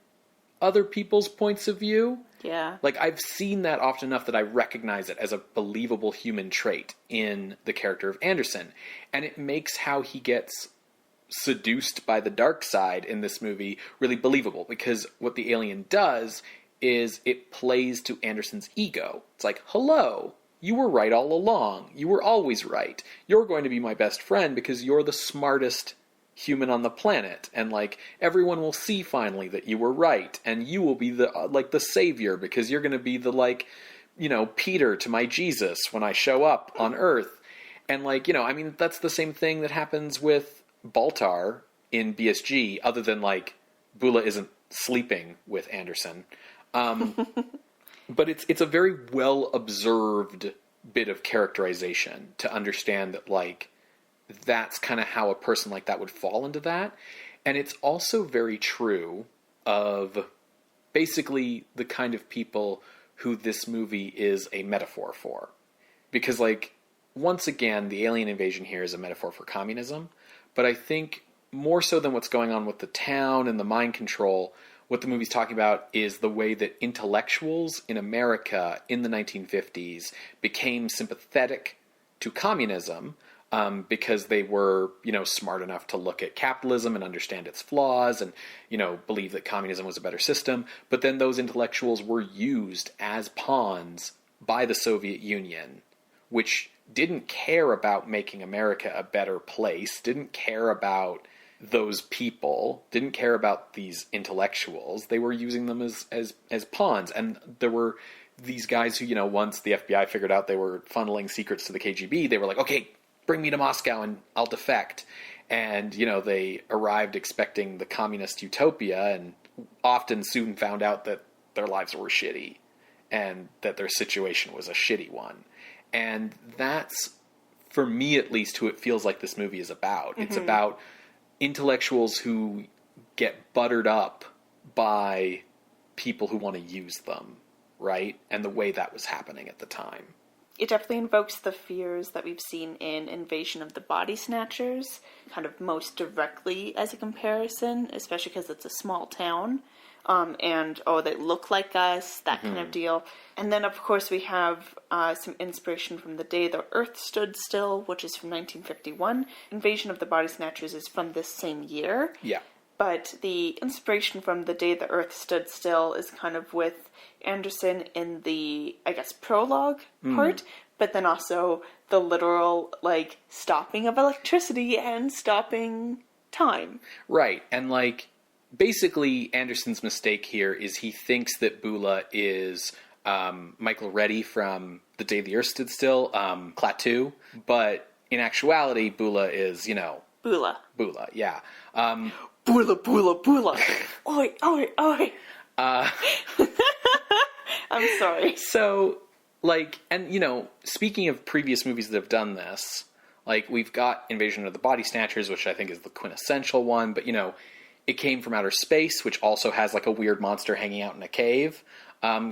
other people's points of view. Yeah. Like, I've seen that often enough that I recognize it as a believable human trait in the character of Anderson. And it makes how he gets seduced by the dark side in this movie really believable, because what the alien does is it plays to Anderson's ego. It's like, hello, you were right all along. You were always right. You're going to be my best friend because you're the smartest human on the planet, and, like, everyone will see finally that you were right, and you will be the like the savior because you're going to be the, like, you know, Peter to my Jesus when I show up on Earth. And, like, you know, I mean, that's the same thing that happens with Baltar in BSG, other than, like, Beulah isn't sleeping with Anderson. But it's a very well observed bit of characterization to understand that, like, that's kind of how a person like that would fall into that. And it's also very true of basically the kind of people who this movie is a metaphor for. Because, like, once again, the alien invasion here is a metaphor for communism. But I think more so than what's going on with the town and the mind control, what the movie's talking about is the way that intellectuals in America in the 1950s became sympathetic to communism, because they were, you know, smart enough to look at capitalism and understand its flaws and, you know, believe that communism was a better system. But then those intellectuals were used as pawns by the Soviet Union, which didn't care about making America a better place, didn't care about those people, didn't care about these intellectuals. They were using them as pawns. And there were these guys who, you know, once the FBI figured out they were funneling secrets to the KGB, they were like, okay, bring me to Moscow and I'll defect. And, you know, they arrived expecting the communist utopia and often soon found out that their lives were shitty and that their situation was a shitty one. And that's, for me at least, who it feels like this movie is about. Mm-hmm. It's about intellectuals who get buttered up by people who want to use them, right? And the way that was happening at the time. It definitely invokes the fears that we've seen in Invasion of the Body Snatchers, kind of most directly as a comparison, especially because it's a small town. And, oh, they look like us, that kind of deal. And then, of course, we have some inspiration from The Day the Earth Stood Still, which is from 1951. Invasion of the Body Snatchers is from this same year. Yeah. But the inspiration from The Day the Earth Stood Still is kind of with Anderson in the, I guess, prologue part, but then also the literal, like, stopping of electricity and stopping time. Right. And, like, basically Anderson's mistake here is he thinks that Beulah is Michael Reddy from The Day the Earth Stood Still, Klaatu, but in actuality, Beulah is, you know... Beulah, yeah. Beulah. Oi, oi, oi. I'm sorry. So, like, and, you know, speaking of previous movies that have done this, like, we've got Invasion of the Body Snatchers, which I think is the quintessential one, but, you know, it came from outer space, which also has, like, a weird monster hanging out in a cave.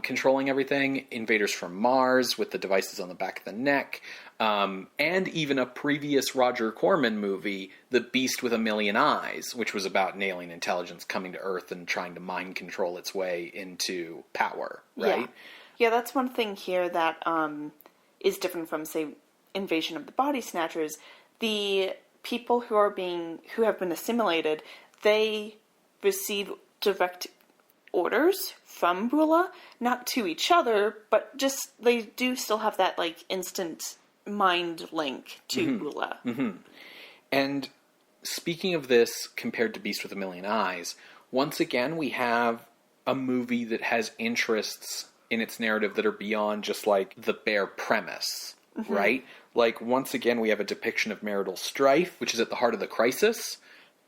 controlling everything, invaders from Mars with the devices on the back of the neck, and even a previous Roger Corman movie, The Beast with a Million Eyes, which was about an alien intelligence coming to Earth and trying to mind control its way into power, right? Yeah, that's one thing here that is different from, say, Invasion of the Body Snatchers. The people who have been assimilated, they receive direct orders from Beulah, not to each other, but just they do still have that like instant mind link to Beulah. And speaking of this compared to Beast with a Million Eyes, once again we have a movie that has interests in its narrative that are beyond just like the bare premise, right? Like once again we have a depiction of marital strife, which is at the heart of the crisis,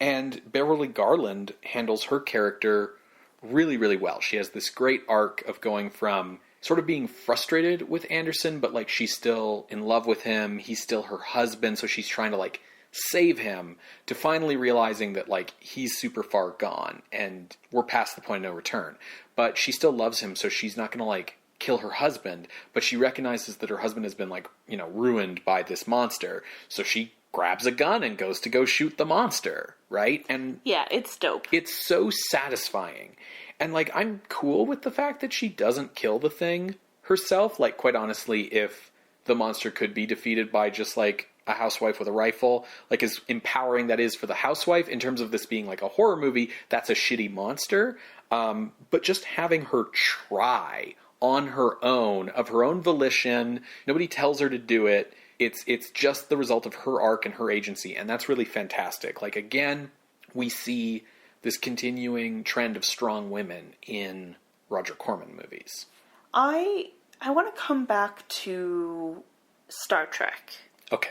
and Beverly Garland handles her character really, really well. She has this great arc of going from sort of being frustrated with Anderson, but like she's still in love with him. He's still her husband, so she's trying to like save him, to finally realizing that like he's super far gone and we're past the point of no return. But she still loves him, so she's not going to like kill her husband, but she recognizes that her husband has been like, you know, ruined by this monster. So she grabs a gun and goes to go shoot the monster, right? And yeah, it's dope. It's so satisfying. And like I'm cool with the fact that she doesn't kill the thing herself. Like quite honestly, if the monster could be defeated by just like a housewife with a rifle, like as empowering that is for the housewife in terms of this being like a horror movie, that's a shitty monster. But just having her try on her own, of her own volition, nobody tells her to do it. It's just the result of her arc and her agency, and that's really fantastic. Like again, we see this continuing trend of strong women in Roger Corman movies. I want to come back to Star Trek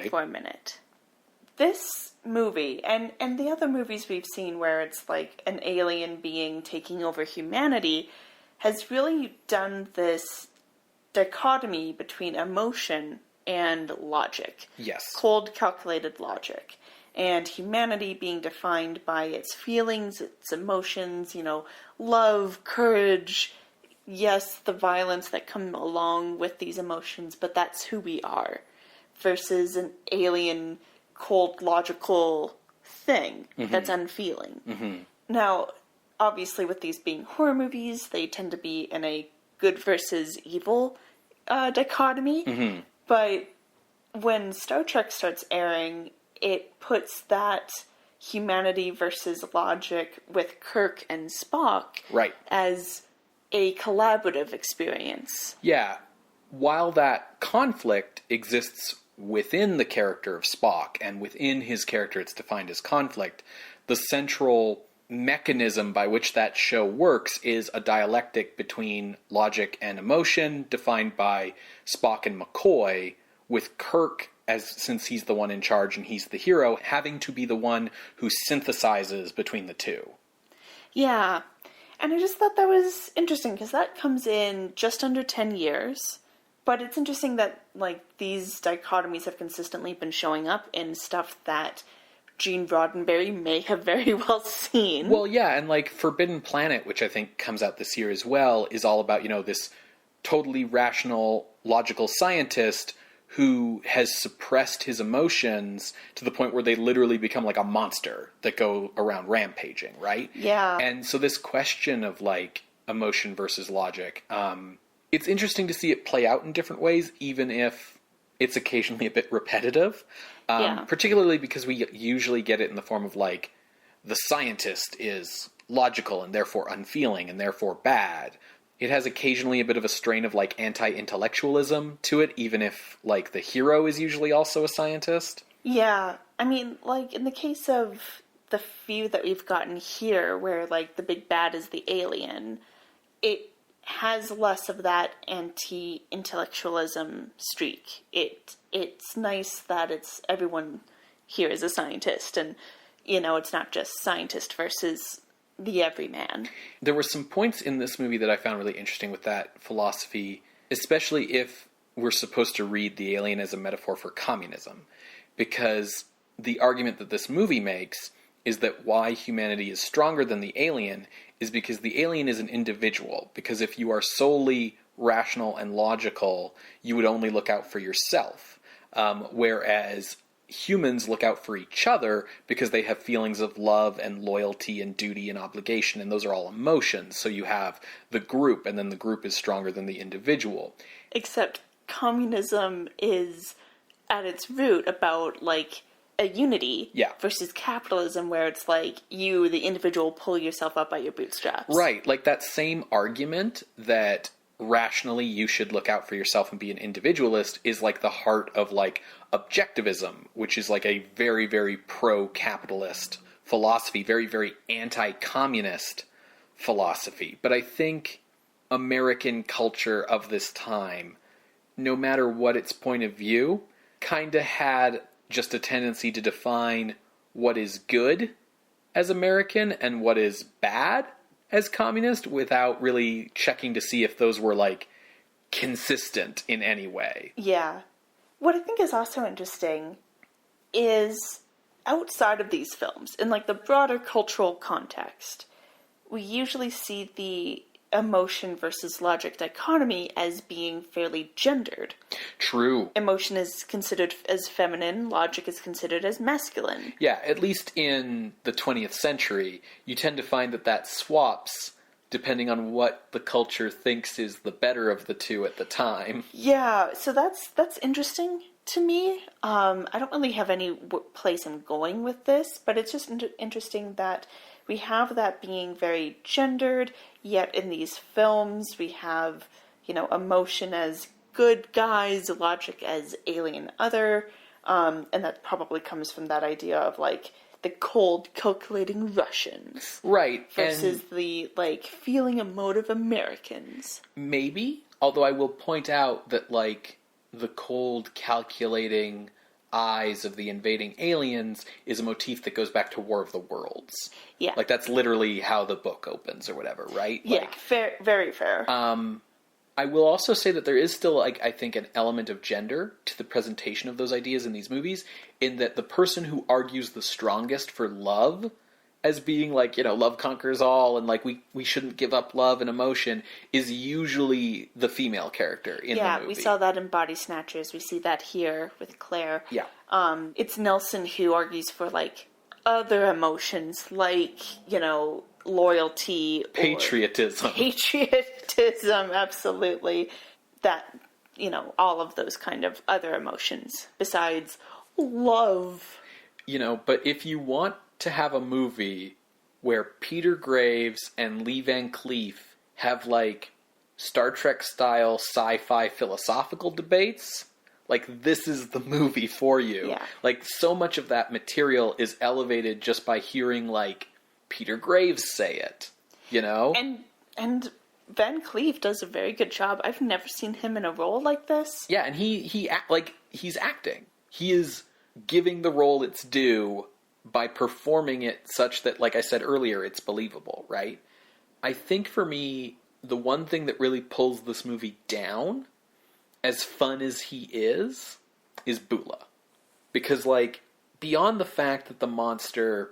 for a minute. This movie, and the other movies we've seen where it's like an alien being taking over humanity, has really done this dichotomy between emotion and logic. Yes. Cold, calculated logic. And humanity being defined by its feelings, its emotions, you know, love, courage, yes, the violence that come along with these emotions, but that's who we are. Versus an alien, cold, logical thing that's unfeeling. Now, obviously with these being horror movies, they tend to be in a good versus evil dichotomy. But when Star Trek starts airing, it puts that humanity versus logic with Kirk and Spock as a collaborative experience. Yeah. While that conflict exists within the character of Spock, and within his character it's defined as conflict, the central mechanism by which that show works is a dialectic between logic and emotion, defined by Spock and McCoy, with Kirk, as since he's the one in charge and he's the hero, having to be the one who synthesizes between the two. Yeah, and I just thought that was interesting, because that comes in just under 10 years. But it's interesting that, like, these dichotomies have consistently been showing up in stuff that Gene Roddenberry may have very well seen. Well, yeah, and, like, Forbidden Planet, which I think comes out this year as well, is all about, you know, this totally rational, logical scientist who has suppressed his emotions to the point where they literally become like a monster that go around rampaging, right? Yeah. And so this question of, like, emotion versus logic, it's interesting to see it play out in different ways, even if it's occasionally a bit repetitive. Particularly because we usually get it in the form of, like, the scientist is logical and therefore unfeeling and therefore bad. It has occasionally a bit of a strain of, like, anti-intellectualism to it, even if, like, the hero is usually also a scientist. Yeah. I mean, like, in the case of the few that we've gotten here, where, like, the big bad is the alien, it has less of that anti-intellectualism streak. It's nice that it's everyone here is a scientist, and, you know, it's not just scientist versus the everyman. There were some points in this movie that I found really interesting with that philosophy, especially if we're supposed to read the alien as a metaphor for communism, because the argument that this movie makes is that why humanity is stronger than the alien is because the alien is an individual. Because if you are solely rational and logical, you would only look out for yourself. Whereas humans look out for each other because they have feelings of love and loyalty and duty and obligation, and those are all emotions. So you have the group, and then the group is stronger than the individual. Except communism is, at its root, about, like, a unity versus capitalism, where it's like you, the individual, pull yourself up by your bootstraps. Right, like that same argument that rationally you should look out for yourself and be an individualist is like the heart of like objectivism, which is like a very, very pro-capitalist philosophy, very, very anti-communist philosophy. But I think American culture of this time, no matter what its point of view, kind of had just a tendency to define what is good as American and what is bad as communist without really checking to see if those were, like, consistent in any way. Yeah. What I think is also interesting is outside of these films, in, like, the broader cultural context, we usually see the emotion versus logic dichotomy as being fairly gendered. True. Emotion is considered as feminine, logic is considered as masculine. Yeah, at least in the 20th century, you tend to find that swaps depending on what the culture thinks is the better of the two at the time. Yeah, so that's interesting to me. I don't really have any place I'm going with this, but it's just interesting that we have that being very gendered, yet in these films we have, you know, emotion as good guys, logic as alien other, and that probably comes from that idea of, like, the cold, calculating Russians. Right. Versus the, like, feeling emotive Americans. Maybe, although I will point out that, like, the cold, calculating eyes of the invading aliens is a motif that goes back to War of the Worlds. Yeah. Like, that's literally how the book opens or whatever, right? Yeah, like, fair, very fair. I will also say that there is still, like, I think, an element of gender to the presentation of those ideas in these movies, in that the person who argues the strongest for love as being, like, you know, love conquers all, and, like, we shouldn't give up love and emotion, is usually the female character in the movie. Yeah, we saw that in Body Snatchers. We see that here with Claire. Yeah. It's Nelson who argues for, like, other emotions, like, you know, loyalty. Patriotism. Patriotism, absolutely. That, you know, all of those kind of other emotions, besides love. You know, but if you want to have a movie where Peter Graves and Lee Van Cleef have, like, Star Trek-style sci-fi philosophical debates, like, this is the movie for you. Yeah. Like, so much of that material is elevated just by hearing, like, Peter Graves say it, you know? And Van Cleef does a very good job. I've never seen him in a role like this. Yeah, and he's acting. He is giving the role its due by performing it such that, like I said earlier, it's believable, right? I think for me, the one thing that really pulls this movie down, as fun as he is Beulah. Because, like, beyond the fact that the monster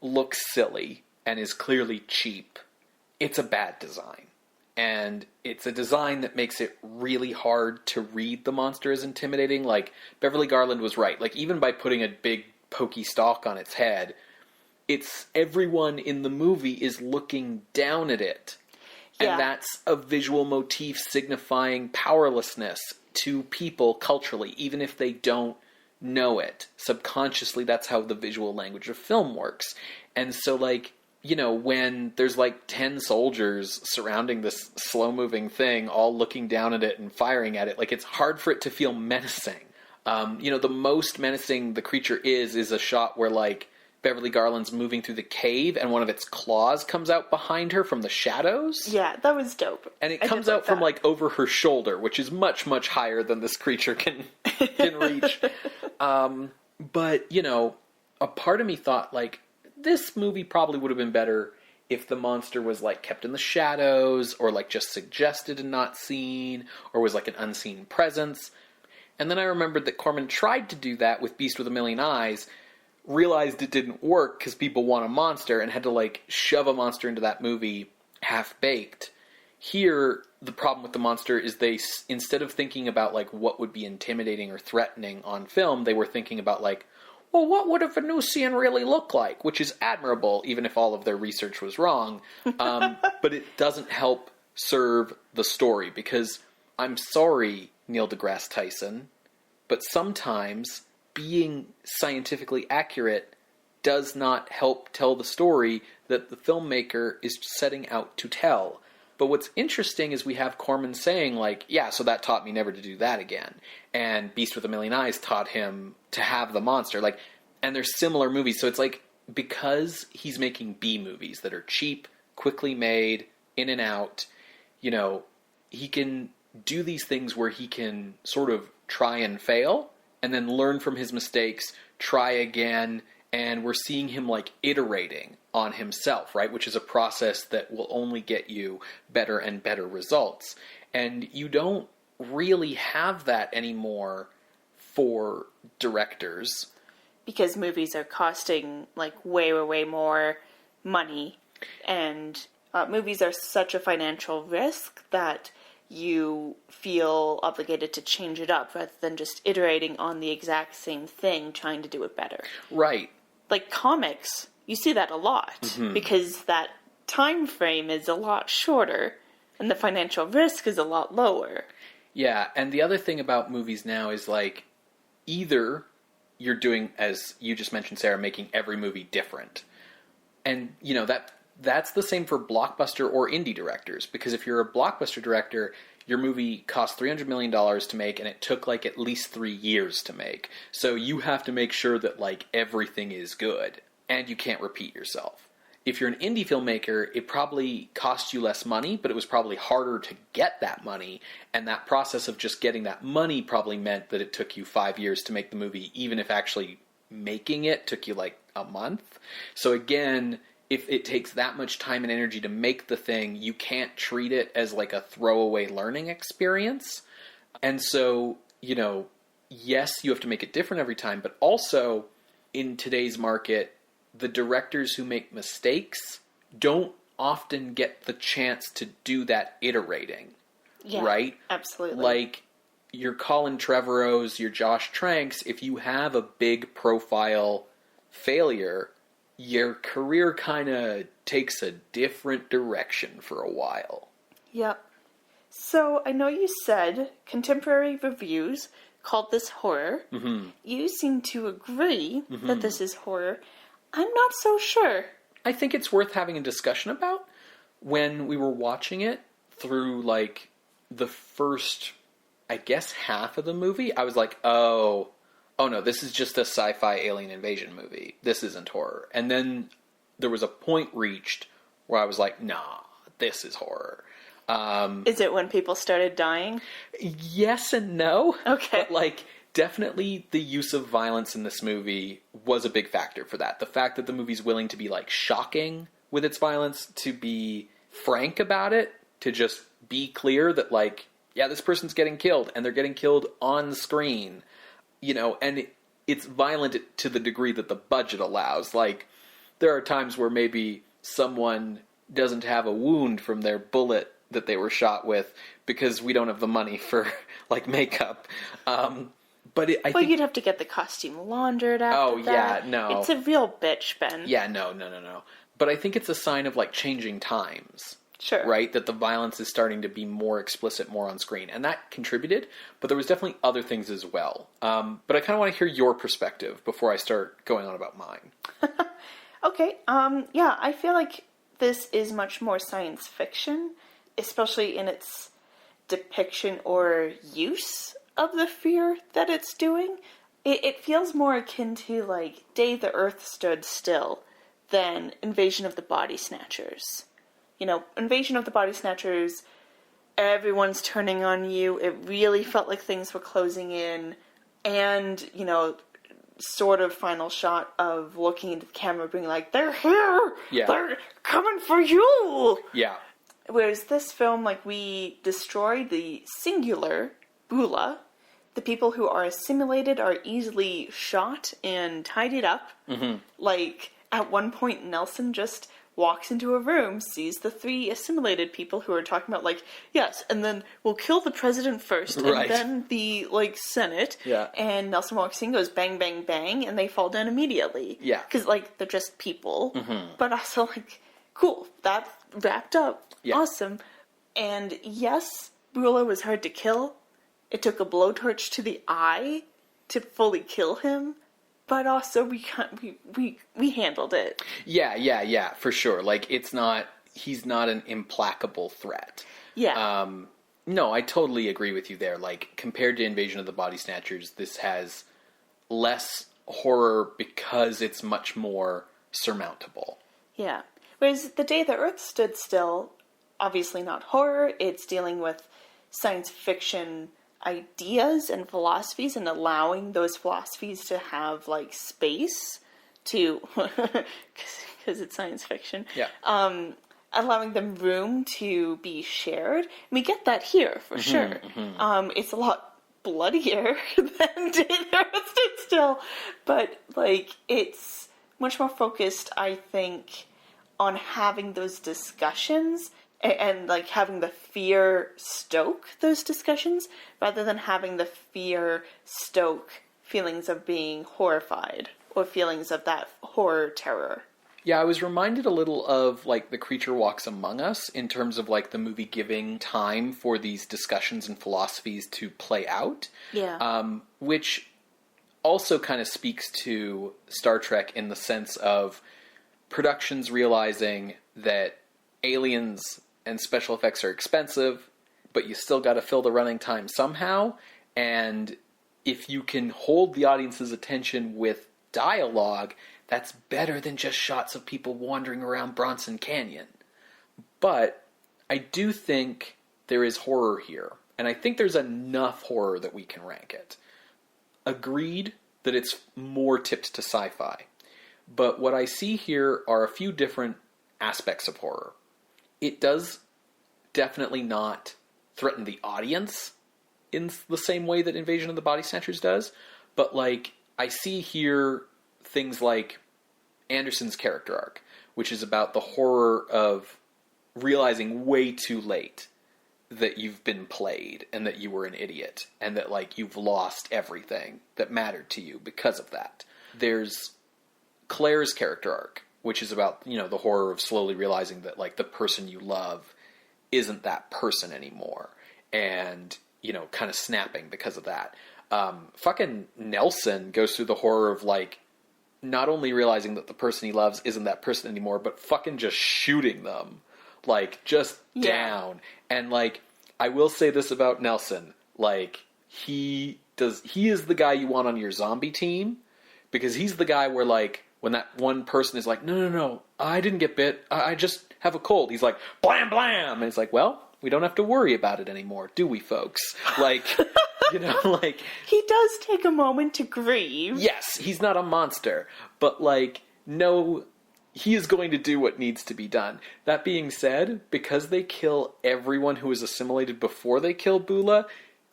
looks silly and is clearly cheap, it's a bad design. And it's a design that makes it really hard to read the monster as intimidating. Like, Beverly Garland was right. Like, even by putting a big pokey stalk on its head, it's everyone in the movie is looking down at it. Yeah. And that's a visual motif signifying powerlessness to people culturally, even if they don't know it. Subconsciously, that's how the visual language of film works. And so, like, you know, when there's like 10 soldiers surrounding this slow-moving thing, all looking down at it and firing at it, like, it's hard for it to feel menacing. You know, the most menacing the creature is a shot where, like, Beverly Garland's moving through the cave and one of its claws comes out behind her from the shadows. Yeah, that was dope. And it comes out from, like, over her shoulder, which is much, much higher than this creature can reach. But, you know, a part of me thought, like, this movie probably would have been better if the monster was, like, kept in the shadows, or, like, just suggested and not seen, or was, like, an unseen presence. And then I remembered that Corman tried to do that with Beast with a Million Eyes, realized it didn't work because people want a monster and had to, like, shove a monster into that movie half-baked. Here, the problem with the monster is instead of thinking about, like, what would be intimidating or threatening on film, they were thinking about, like, well, what would a Venusian really look like? Which is admirable, even if all of their research was wrong. But it doesn't help serve the story, because I'm sorry, Neil deGrasse Tyson, but sometimes being scientifically accurate does not help tell the story that the filmmaker is setting out to tell. But what's interesting is we have Corman saying, like, yeah, so that taught me never to do that again. And Beast with a Million Eyes taught him to have the monster. Like, and they're similar movies. So it's like, because he's making B movies that are cheap, quickly made, in and out, you know, he can do these things where he can sort of try and fail and then learn from his mistakes, try again, and we're seeing him, like, iterating on himself, right? Which is a process that will only get you better and better results. And you don't really have that anymore for directors. Because movies are costing, like, way, way, way more money. And movies are such a financial risk that you feel obligated to change it up rather than just iterating on the exact same thing, trying to do it better. Right. Like comics, you see that a lot because that time frame is a lot shorter and the financial risk is a lot lower. Yeah, and the other thing about movies now is, like, either you're doing, as you just mentioned, Sarah, making every movie different. And, you know, that's the same for blockbuster or indie directors, because if you're a blockbuster director, your movie cost $300 million to make, and it took, like, at least 3 years to make. So you have to make sure that, like, everything is good, and you can't repeat yourself. If you're an indie filmmaker, it probably cost you less money, but it was probably harder to get that money, and that process of just getting that money probably meant that it took you 5 years to make the movie, even if actually making it took you, like, a month. So again, if it takes that much time and energy to make the thing, you can't treat it as, like, a throwaway learning experience. And so, you know, yes, you have to make it different every time, but also, in today's market, the directors who make mistakes don't often get the chance to do that iterating. Yeah, right? Absolutely. Like, your Colin Trevorrows, your Josh Tranks, if you have a big profile failure, your career kind of takes a different direction for a while. Yep. So, I know you said contemporary reviews called this horror. Mm-hmm. You seem to agree that this is horror. I'm not so sure. I think it's worth having a discussion about. When we were watching it through, like, the first, I guess, half of the movie, I was like, oh no, this is just a sci-fi alien invasion movie. This isn't horror. And then there was a point reached where I was like, nah, this is horror. Is it when people started dying? Yes and no. Okay. But, like, definitely the use of violence in this movie was a big factor for that. The fact that the movie's willing to be, like, shocking with its violence, to be frank about it, to just be clear that, like, yeah, this person's getting killed, and they're getting killed on screen. You know, and it's violent to the degree that the budget allows. Like, there are times where maybe someone doesn't have a wound from their bullet that they were shot with because we don't have the money for, like, makeup. But I think you'd have to get the costume laundered after Oh, that. yeah, no. It's a real bitch, Ben. Yeah, no. But I think it's a sign of, like, changing times. Sure. Right? That the violence is starting to be more explicit, more on screen. And that contributed, but there was definitely other things as well. But I kind of want to hear your perspective before I start going on about mine. Okay. Yeah, I feel like this is much more science fiction, especially in its depiction or use of the fear that it's doing. It feels more akin to, like, Day the Earth Stood Still than Invasion of the Body Snatchers. You know, Invasion of the Body Snatchers, everyone's turning on you. It really felt like things were closing in. And, you know, sort of final shot of looking into the camera being like, they're here! Yeah. They're coming for you! Yeah. Whereas this film, like, we destroyed the singular Beulah, the people who are assimilated are easily shot and tidied up. Like, at one point, Nelson just walks into a room, sees the 3 assimilated people who are talking about, like, yes, and then we'll kill the president first, and then the, like, Senate. Yeah. And Nelson walks in, goes bang, bang, bang, and they fall down immediately. Yeah. Because, like, they're just people. But also, like, cool, that wrapped up. Yeah. Awesome. And yes, Beulah was hard to kill. It took a blowtorch to the eye to fully kill him. But also, we handled it. Yeah, for sure. Like, he's not an implacable threat. Yeah. No, I totally agree with you there. Like, compared to Invasion of the Body Snatchers, this has less horror because it's much more surmountable. Yeah. Whereas The Day the Earth Stood Still, obviously not horror, it's dealing with science fiction ideas and philosophies and allowing those philosophies to have, like, space to, because it's science fiction. Yeah. Allowing them room to be shared. And we get that here, for sure. It's a lot bloodier than Day the Earth Stood Still, but, like, it's much more focused, I think, on having those discussions and like having the fear stoke those discussions rather than having the fear stoke feelings of being horrified or feelings of that horror terror. Yeah, I was reminded a little of, like, The Creature Walks Among Us in terms of, like, the movie giving time for these discussions and philosophies to play out. Yeah. Which also kind of speaks to Star Trek in the sense of productions realizing that aliens and special effects are expensive, but you still got to fill the running time somehow. And if you can hold the audience's attention with dialogue, that's better than just shots of people wandering around Bronson Canyon. But I do think there is horror here. And I think there's enough horror that we can rank it. Agreed that it's more tipped to sci-fi. But what I see here are a few different aspects of horror. It does definitely not threaten the audience in the same way that Invasion of the Body Snatchers does. But, like, I see here things like Anderson's character arc, which is about the horror of realizing way too late that you've been played and that you were an idiot and that, like, you've lost everything that mattered to you because of that. There's Claire's character arc, which is about, you know, the horror of slowly realizing that, like, the person you love isn't that person anymore and, you know, kind of snapping because of that. Fucking Nelson goes through the horror of, like, not only realizing that the person he loves isn't that person anymore, but fucking just shooting them. Like, just down. And, like, I will say this about Nelson. Like, he is the guy you want on your zombie team, because he's the guy where, like, when that one person is like, no, I didn't get bit, I just have a cold. He's like, blam, blam. And it's like, well, we don't have to worry about it anymore, do we, folks? Like, you know, like... He does take a moment to grieve. Yes, he's not a monster. But, like, no, he is going to do what needs to be done. That being said, because they kill everyone who is assimilated before they kill Beulah,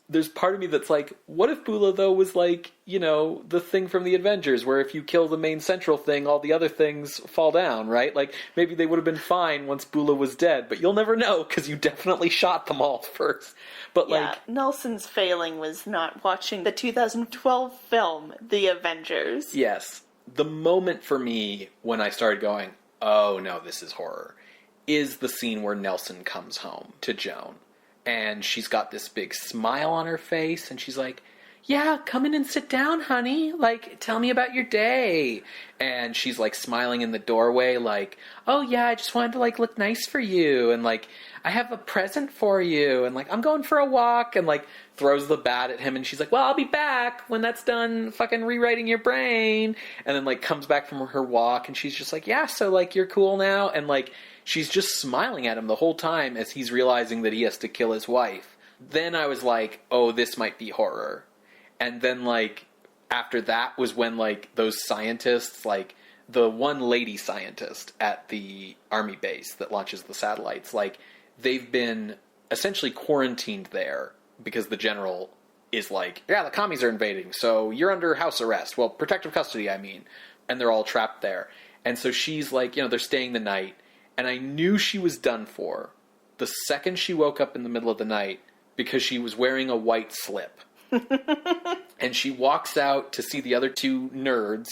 there's part of me that's like, what if Beulah, though, was like, you know, the thing from the Avengers, where if you kill the main central thing, all the other things fall down, right? Like, maybe they would have been fine once Beulah was dead, but you'll never know, because you definitely shot them all first. But, yeah, like... Nelson's failing was not watching the 2012 film, The Avengers. Yes. The moment for me, when I started going, oh, no, this is horror, is the scene where Nelson comes home to Joan. And she's got this big smile on her face, and she's like, yeah, come in and sit down, honey. Like, tell me about your day. And she's, like, smiling in the doorway, like, oh, yeah, I just wanted to, like, look nice for you. And, like, I have a present for you. And, like, I'm going for a walk. And, like, throws the bat at him. And she's like, well, I'll be back when that's done fucking rewriting your brain. And then, like, comes back from her walk. And she's just like, yeah, so, like, you're cool now. And, like, she's just smiling at him the whole time as he's realizing that he has to kill his wife. Then I was like, oh, this might be horror. And then, like, after that was when, like, those scientists, like, the one lady scientist at the army base that launches the satellites, like, they've been essentially quarantined there because the general is like, yeah, the commies are invading, so you're under house arrest. Well, protective custody, I mean. And they're all trapped there. And so she's like, they're staying the night. And I knew she was done for the second she woke up in the middle of the night because she was wearing a white slip. And she walks out to see the other two nerds,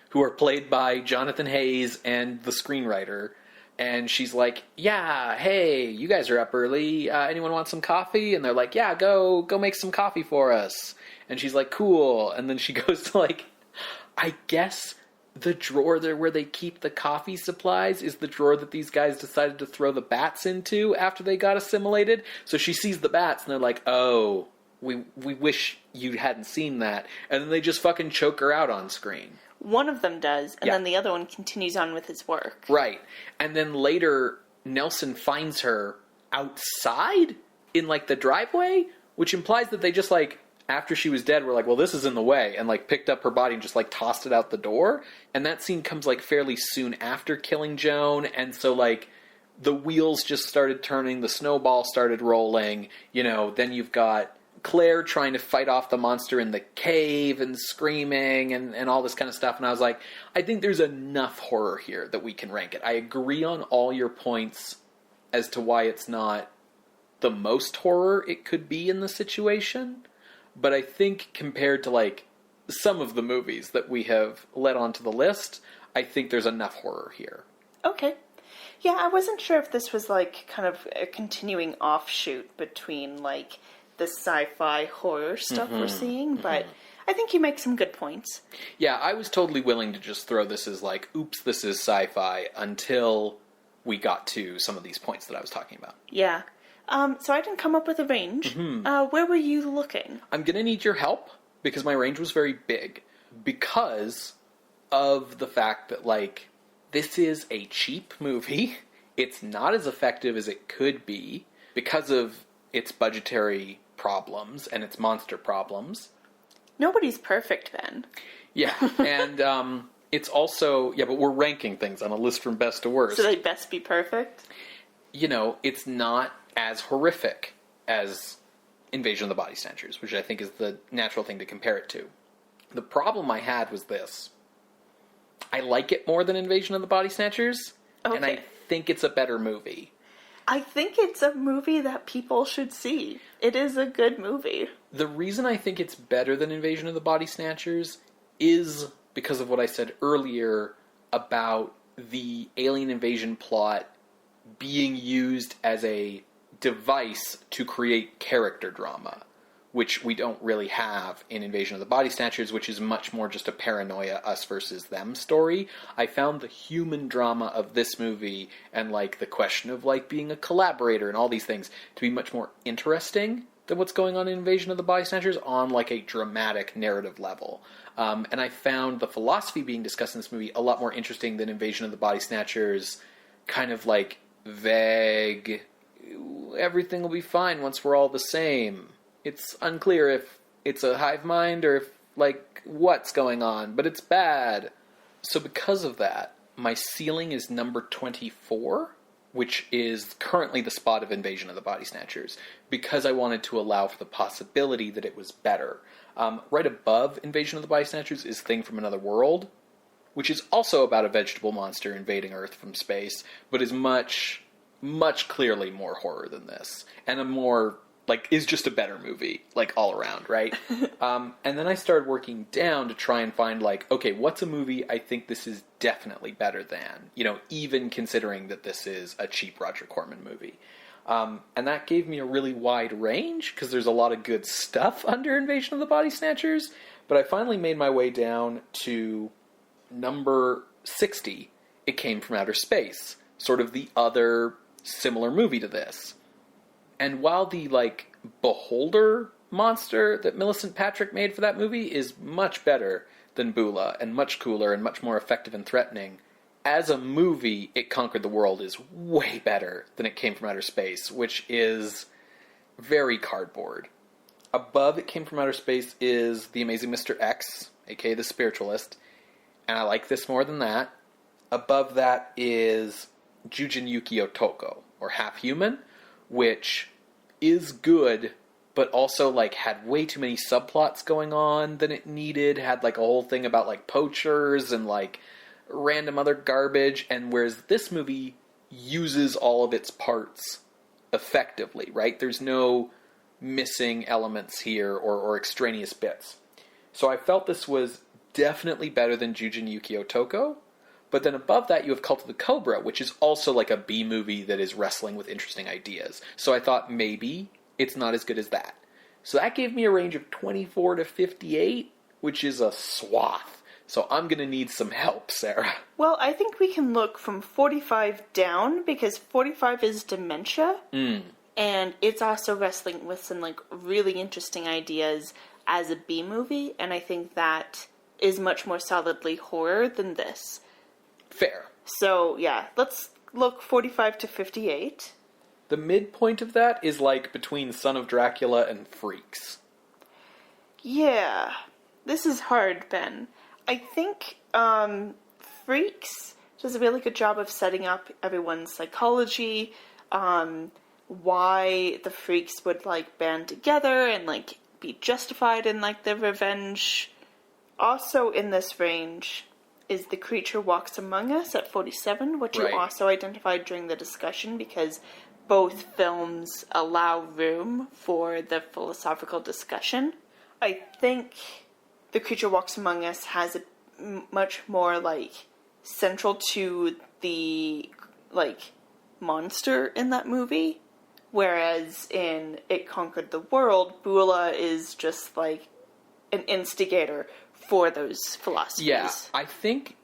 who are played by Jonathan Hayes and the screenwriter. And she's like, yeah, hey, you guys are up early. Anyone want some coffee? And they're like, yeah, go make some coffee for us. And she's like, cool. And then she goes to, like, I guess the drawer there where they keep the coffee supplies is the drawer that these guys decided to throw the bats into after they got assimilated. So she sees the bats and they're like, oh, we wish you hadn't seen that. And then they just fucking choke her out on screen. One of them does, and then the other one continues on with his work. Right. And then later, Nelson finds her outside in, like, the driveway, which implies that they just, like, after she was dead, were like, well, this is in the way, and, like, picked up her body and just, like, tossed it out the door. And that scene comes, like, fairly soon after killing Joan, and so, like, the wheels just started turning, the snowball started rolling, then you've got Claire trying to fight off the monster in the cave and screaming and all this kind of stuff. And I was like, I think there's enough horror here that we can rank it. I agree on all your points as to why it's not the most horror it could be in the situation. But I think compared to, like, some of the movies that we have let onto the list, I think there's enough horror here. Okay. Yeah, I wasn't sure if this was, like, kind of a continuing offshoot between, like, the sci-fi horror stuff we're seeing, but I think you make some good points. Yeah, I was totally willing to just throw this as like, oops, this is sci-fi, until we got to some of these points that I was talking about. Yeah. So I didn't come up with a range. Where were you looking? I'm going to need your help, because my range was very big, because of the fact that, like, this is a cheap movie. It's not as effective as it could be, because of its budgetary problems and its monster problems. Nobody's perfect, Ben. Yeah, and it's also... Yeah, but we're ranking things on a list from best to worst. So they best be perfect? It's not as horrific as Invasion of the Body Snatchers, which I think is the natural thing to compare it to. The problem I had was this. I like it more than Invasion of the Body Snatchers, and I think it's a better movie. I think it's a movie that people should see. It is a good movie. The reason I think it's better than Invasion of the Body Snatchers is because of what I said earlier about the alien invasion plot being used as a device to create character drama, which we don't really have in Invasion of the Body Snatchers, which is much more just a paranoia us versus them story. I found the human drama of this movie and, like, the question of, like, being a collaborator and all these things to be much more interesting than what's going on in Invasion of the Body Snatchers on, like, a dramatic narrative level. And I found the philosophy being discussed in this movie a lot more interesting than Invasion of the Body Snatchers, kind of, like, vague, everything will be fine once we're all the same. It's unclear if it's a hive mind or if, like, what's going on, but it's bad. So because of that, my ceiling is number 24, which is currently the spot of Invasion of the Body Snatchers, because I wanted to allow for the possibility that it was better. Right above Invasion of the Body Snatchers is Thing from Another World, which is also about a vegetable monster invading Earth from space, but is much, much clearly more horror than this, and a more... like, is just a better movie, like, all around, right? And then I started working down to try and find, like, okay, what's a movie I think this is definitely better than? Even considering that this is a cheap Roger Corman movie. And that gave me a really wide range, because there's a lot of good stuff under Invasion of the Body Snatchers. But I finally made my way down to number 60, It Came from Outer Space. Sort of the other similar movie to this. And while the, like, beholder monster that Millicent Patrick made for that movie is much better than Beulah, and much cooler, and much more effective and threatening, as a movie, It Conquered the World is way better than It Came from Outer Space, which is very cardboard. Above It Came from Outer Space is The Amazing Mr. X, aka The Spiritualist, and I like this more than that. Above that is Jujin Yuki Otoko, or Half Human, which is good, but also, like, had way too many subplots going on than it needed, had, like, a whole thing about, like, poachers and, like, random other garbage, and whereas this movie uses all of its parts effectively, right? There's no missing elements here or extraneous bits. So I felt this was definitely better than Jujin Yukio Toko, but then above that you have Cult of the Cobra, which is also like a B movie that is wrestling with interesting ideas. So I thought maybe it's not as good as that. So that gave me a range of 24 to 58, which is a swath. So I'm going to need some help, Sarah. Well, I think we can look from 45 down, because 45 is dementia. And it's also wrestling with some, like, really interesting ideas as a B movie. And I think that is much more solidly horror than this. Fair. So, yeah, let's look 45 to 58. The midpoint of that is, like, between Son of Dracula and Freaks. Yeah. This is hard, Ben. I think Freaks does a really good job of setting up everyone's psychology, why the freaks would, like, band together and, like, be justified in, like, their revenge. Also in this range is The Creature Walks Among Us at 47, which you also identified during the discussion, because both films allow room for the philosophical discussion. I think The Creature Walks Among Us has a much more, like, central to the, like, monster in that movie. Whereas in It Conquered the World, Beulah is just, like, an instigator for those philosophies. Yeah, I think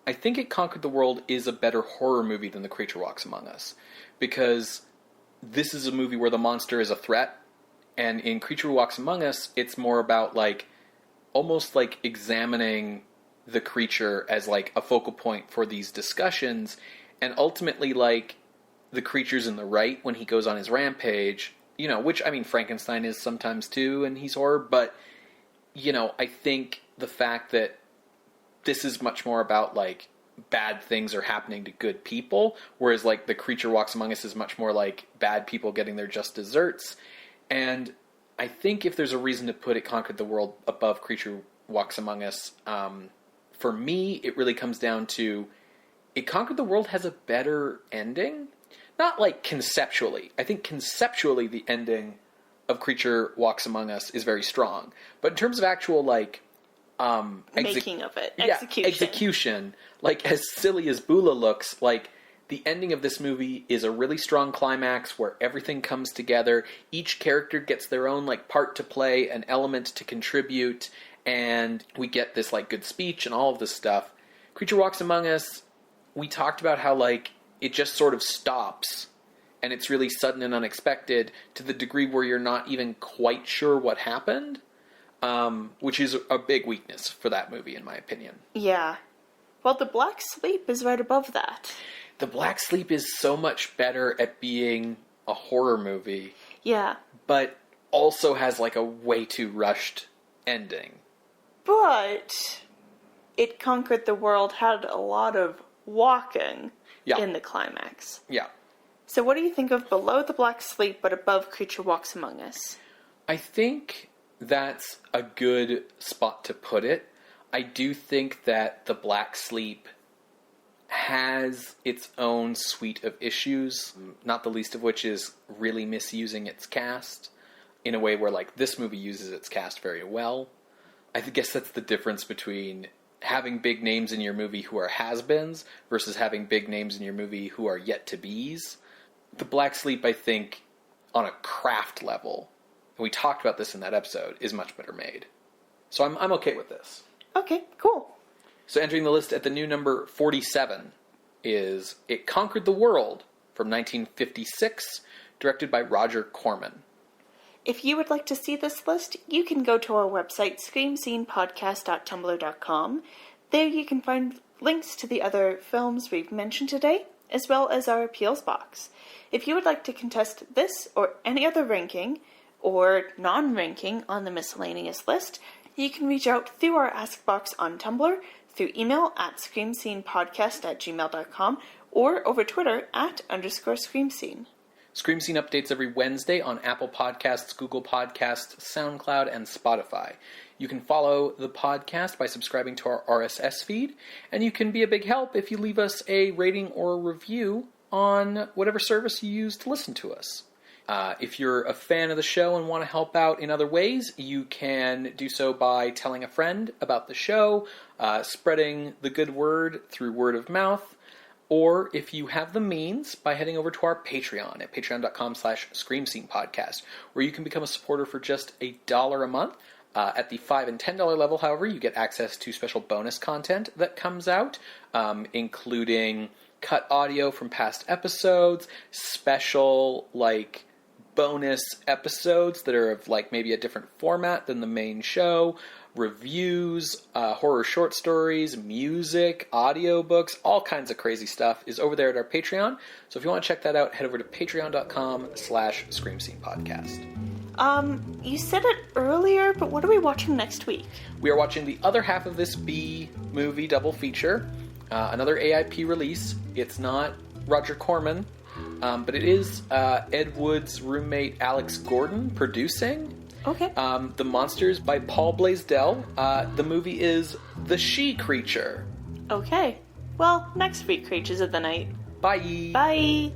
It Conquered the World is a better horror movie than The Creature Walks Among Us. Because this is a movie where the monster is a threat. And in Creature Walks Among Us, it's more about, like, almost like examining the creature as, like, a focal point for these discussions, and ultimately, like, the creature's in the right when he goes on his rampage, you know, which, I mean, Frankenstein is sometimes too, and he's horror, but, you know, I think the fact that this is much more about, like, bad things are happening to good people, whereas, like, The Creature Walks Among Us is much more like bad people getting their just desserts, and I think if there's a reason to put It Conquered the World above Creature Walks Among Us, for me, it really comes down to It Conquered the World has a better ending. Not, like, conceptually. I think conceptually the ending of Creature Walks Among Us is very strong. But in terms of actual, like, making of it. Execution. Like, as silly as Beulah looks, like, the ending of this movie is a really strong climax where everything comes together. Each character gets their own, like, part to play, an element to contribute, and we get this, like, good speech and all of this stuff. Creature Walks Among Us, we talked about how, like, it just sort of stops, and it's really sudden and unexpected to the degree where you're not even quite sure what happened, which is a big weakness for that movie, in my opinion. Yeah. Well, The Black Sleep is right above that. The Black Sleep is so much better at being a horror movie. Yeah. But also has, like, a way too rushed ending. But It Conquered the World had a lot of walking in the climax. Yeah. So what do you think of below The Black Sleep but above Creature Walks Among Us? I think that's a good spot to put it. I do think that The Black Sleep has its own suite of issues, not the least of which is really misusing its cast in a way where, like, this movie uses its cast very well. I guess that's the difference between having big names in your movie who are has-beens versus having big names in your movie who are yet-to-bees. The Black Sleep, I think, on a craft level, and we talked about this in that episode, is much better made. So I'm okay with this. Okay, cool. So entering the list at the new number 47 is It Conquered the World from 1956, directed by Roger Corman. If you would like to see this list, you can go to our website, screamscenepodcast.tumblr.com. There you can find links to the other films we've mentioned today, as well as our appeals box. If you would like to contest this or any other ranking, or non-ranking on the miscellaneous list, you can reach out through our Ask box on Tumblr, through email at screamscenepodcast@gmail.com, or over Twitter @_screamscene. Scream Scene updates every Wednesday on Apple Podcasts, Google Podcasts, SoundCloud, and Spotify. You can follow the podcast by subscribing to our RSS feed, and you can be a big help if you leave us a rating or a review on whatever service you use to listen to us. If you're a fan of the show and want to help out in other ways, you can do so by telling a friend about the show, spreading the good word through word of mouth, or if you have the means, by heading over to our Patreon at patreon.com/ScreamScenePodcast, where you can become a supporter for just $1 a month. At the $5 and $10 level, however, you get access to special bonus content that comes out, including cut audio from past episodes, special, bonus episodes that are of, maybe a different format than the main show, reviews, horror short stories, music, audiobooks, all kinds of crazy stuff is over there at our Patreon. So if you want to check that out, head over to patreon.com/ScreamScenePodcast. You said it earlier, but what are we watching next week? We are watching the other half of this B-movie double feature, another AIP release. It's not Roger Corman, but it is Ed Wood's roommate Alex Gordon producing. Okay. The Monsters by Paul Blaisdell. The movie is The She-Creature. Okay. Well, next week, Creatures of the Night. Bye. Bye.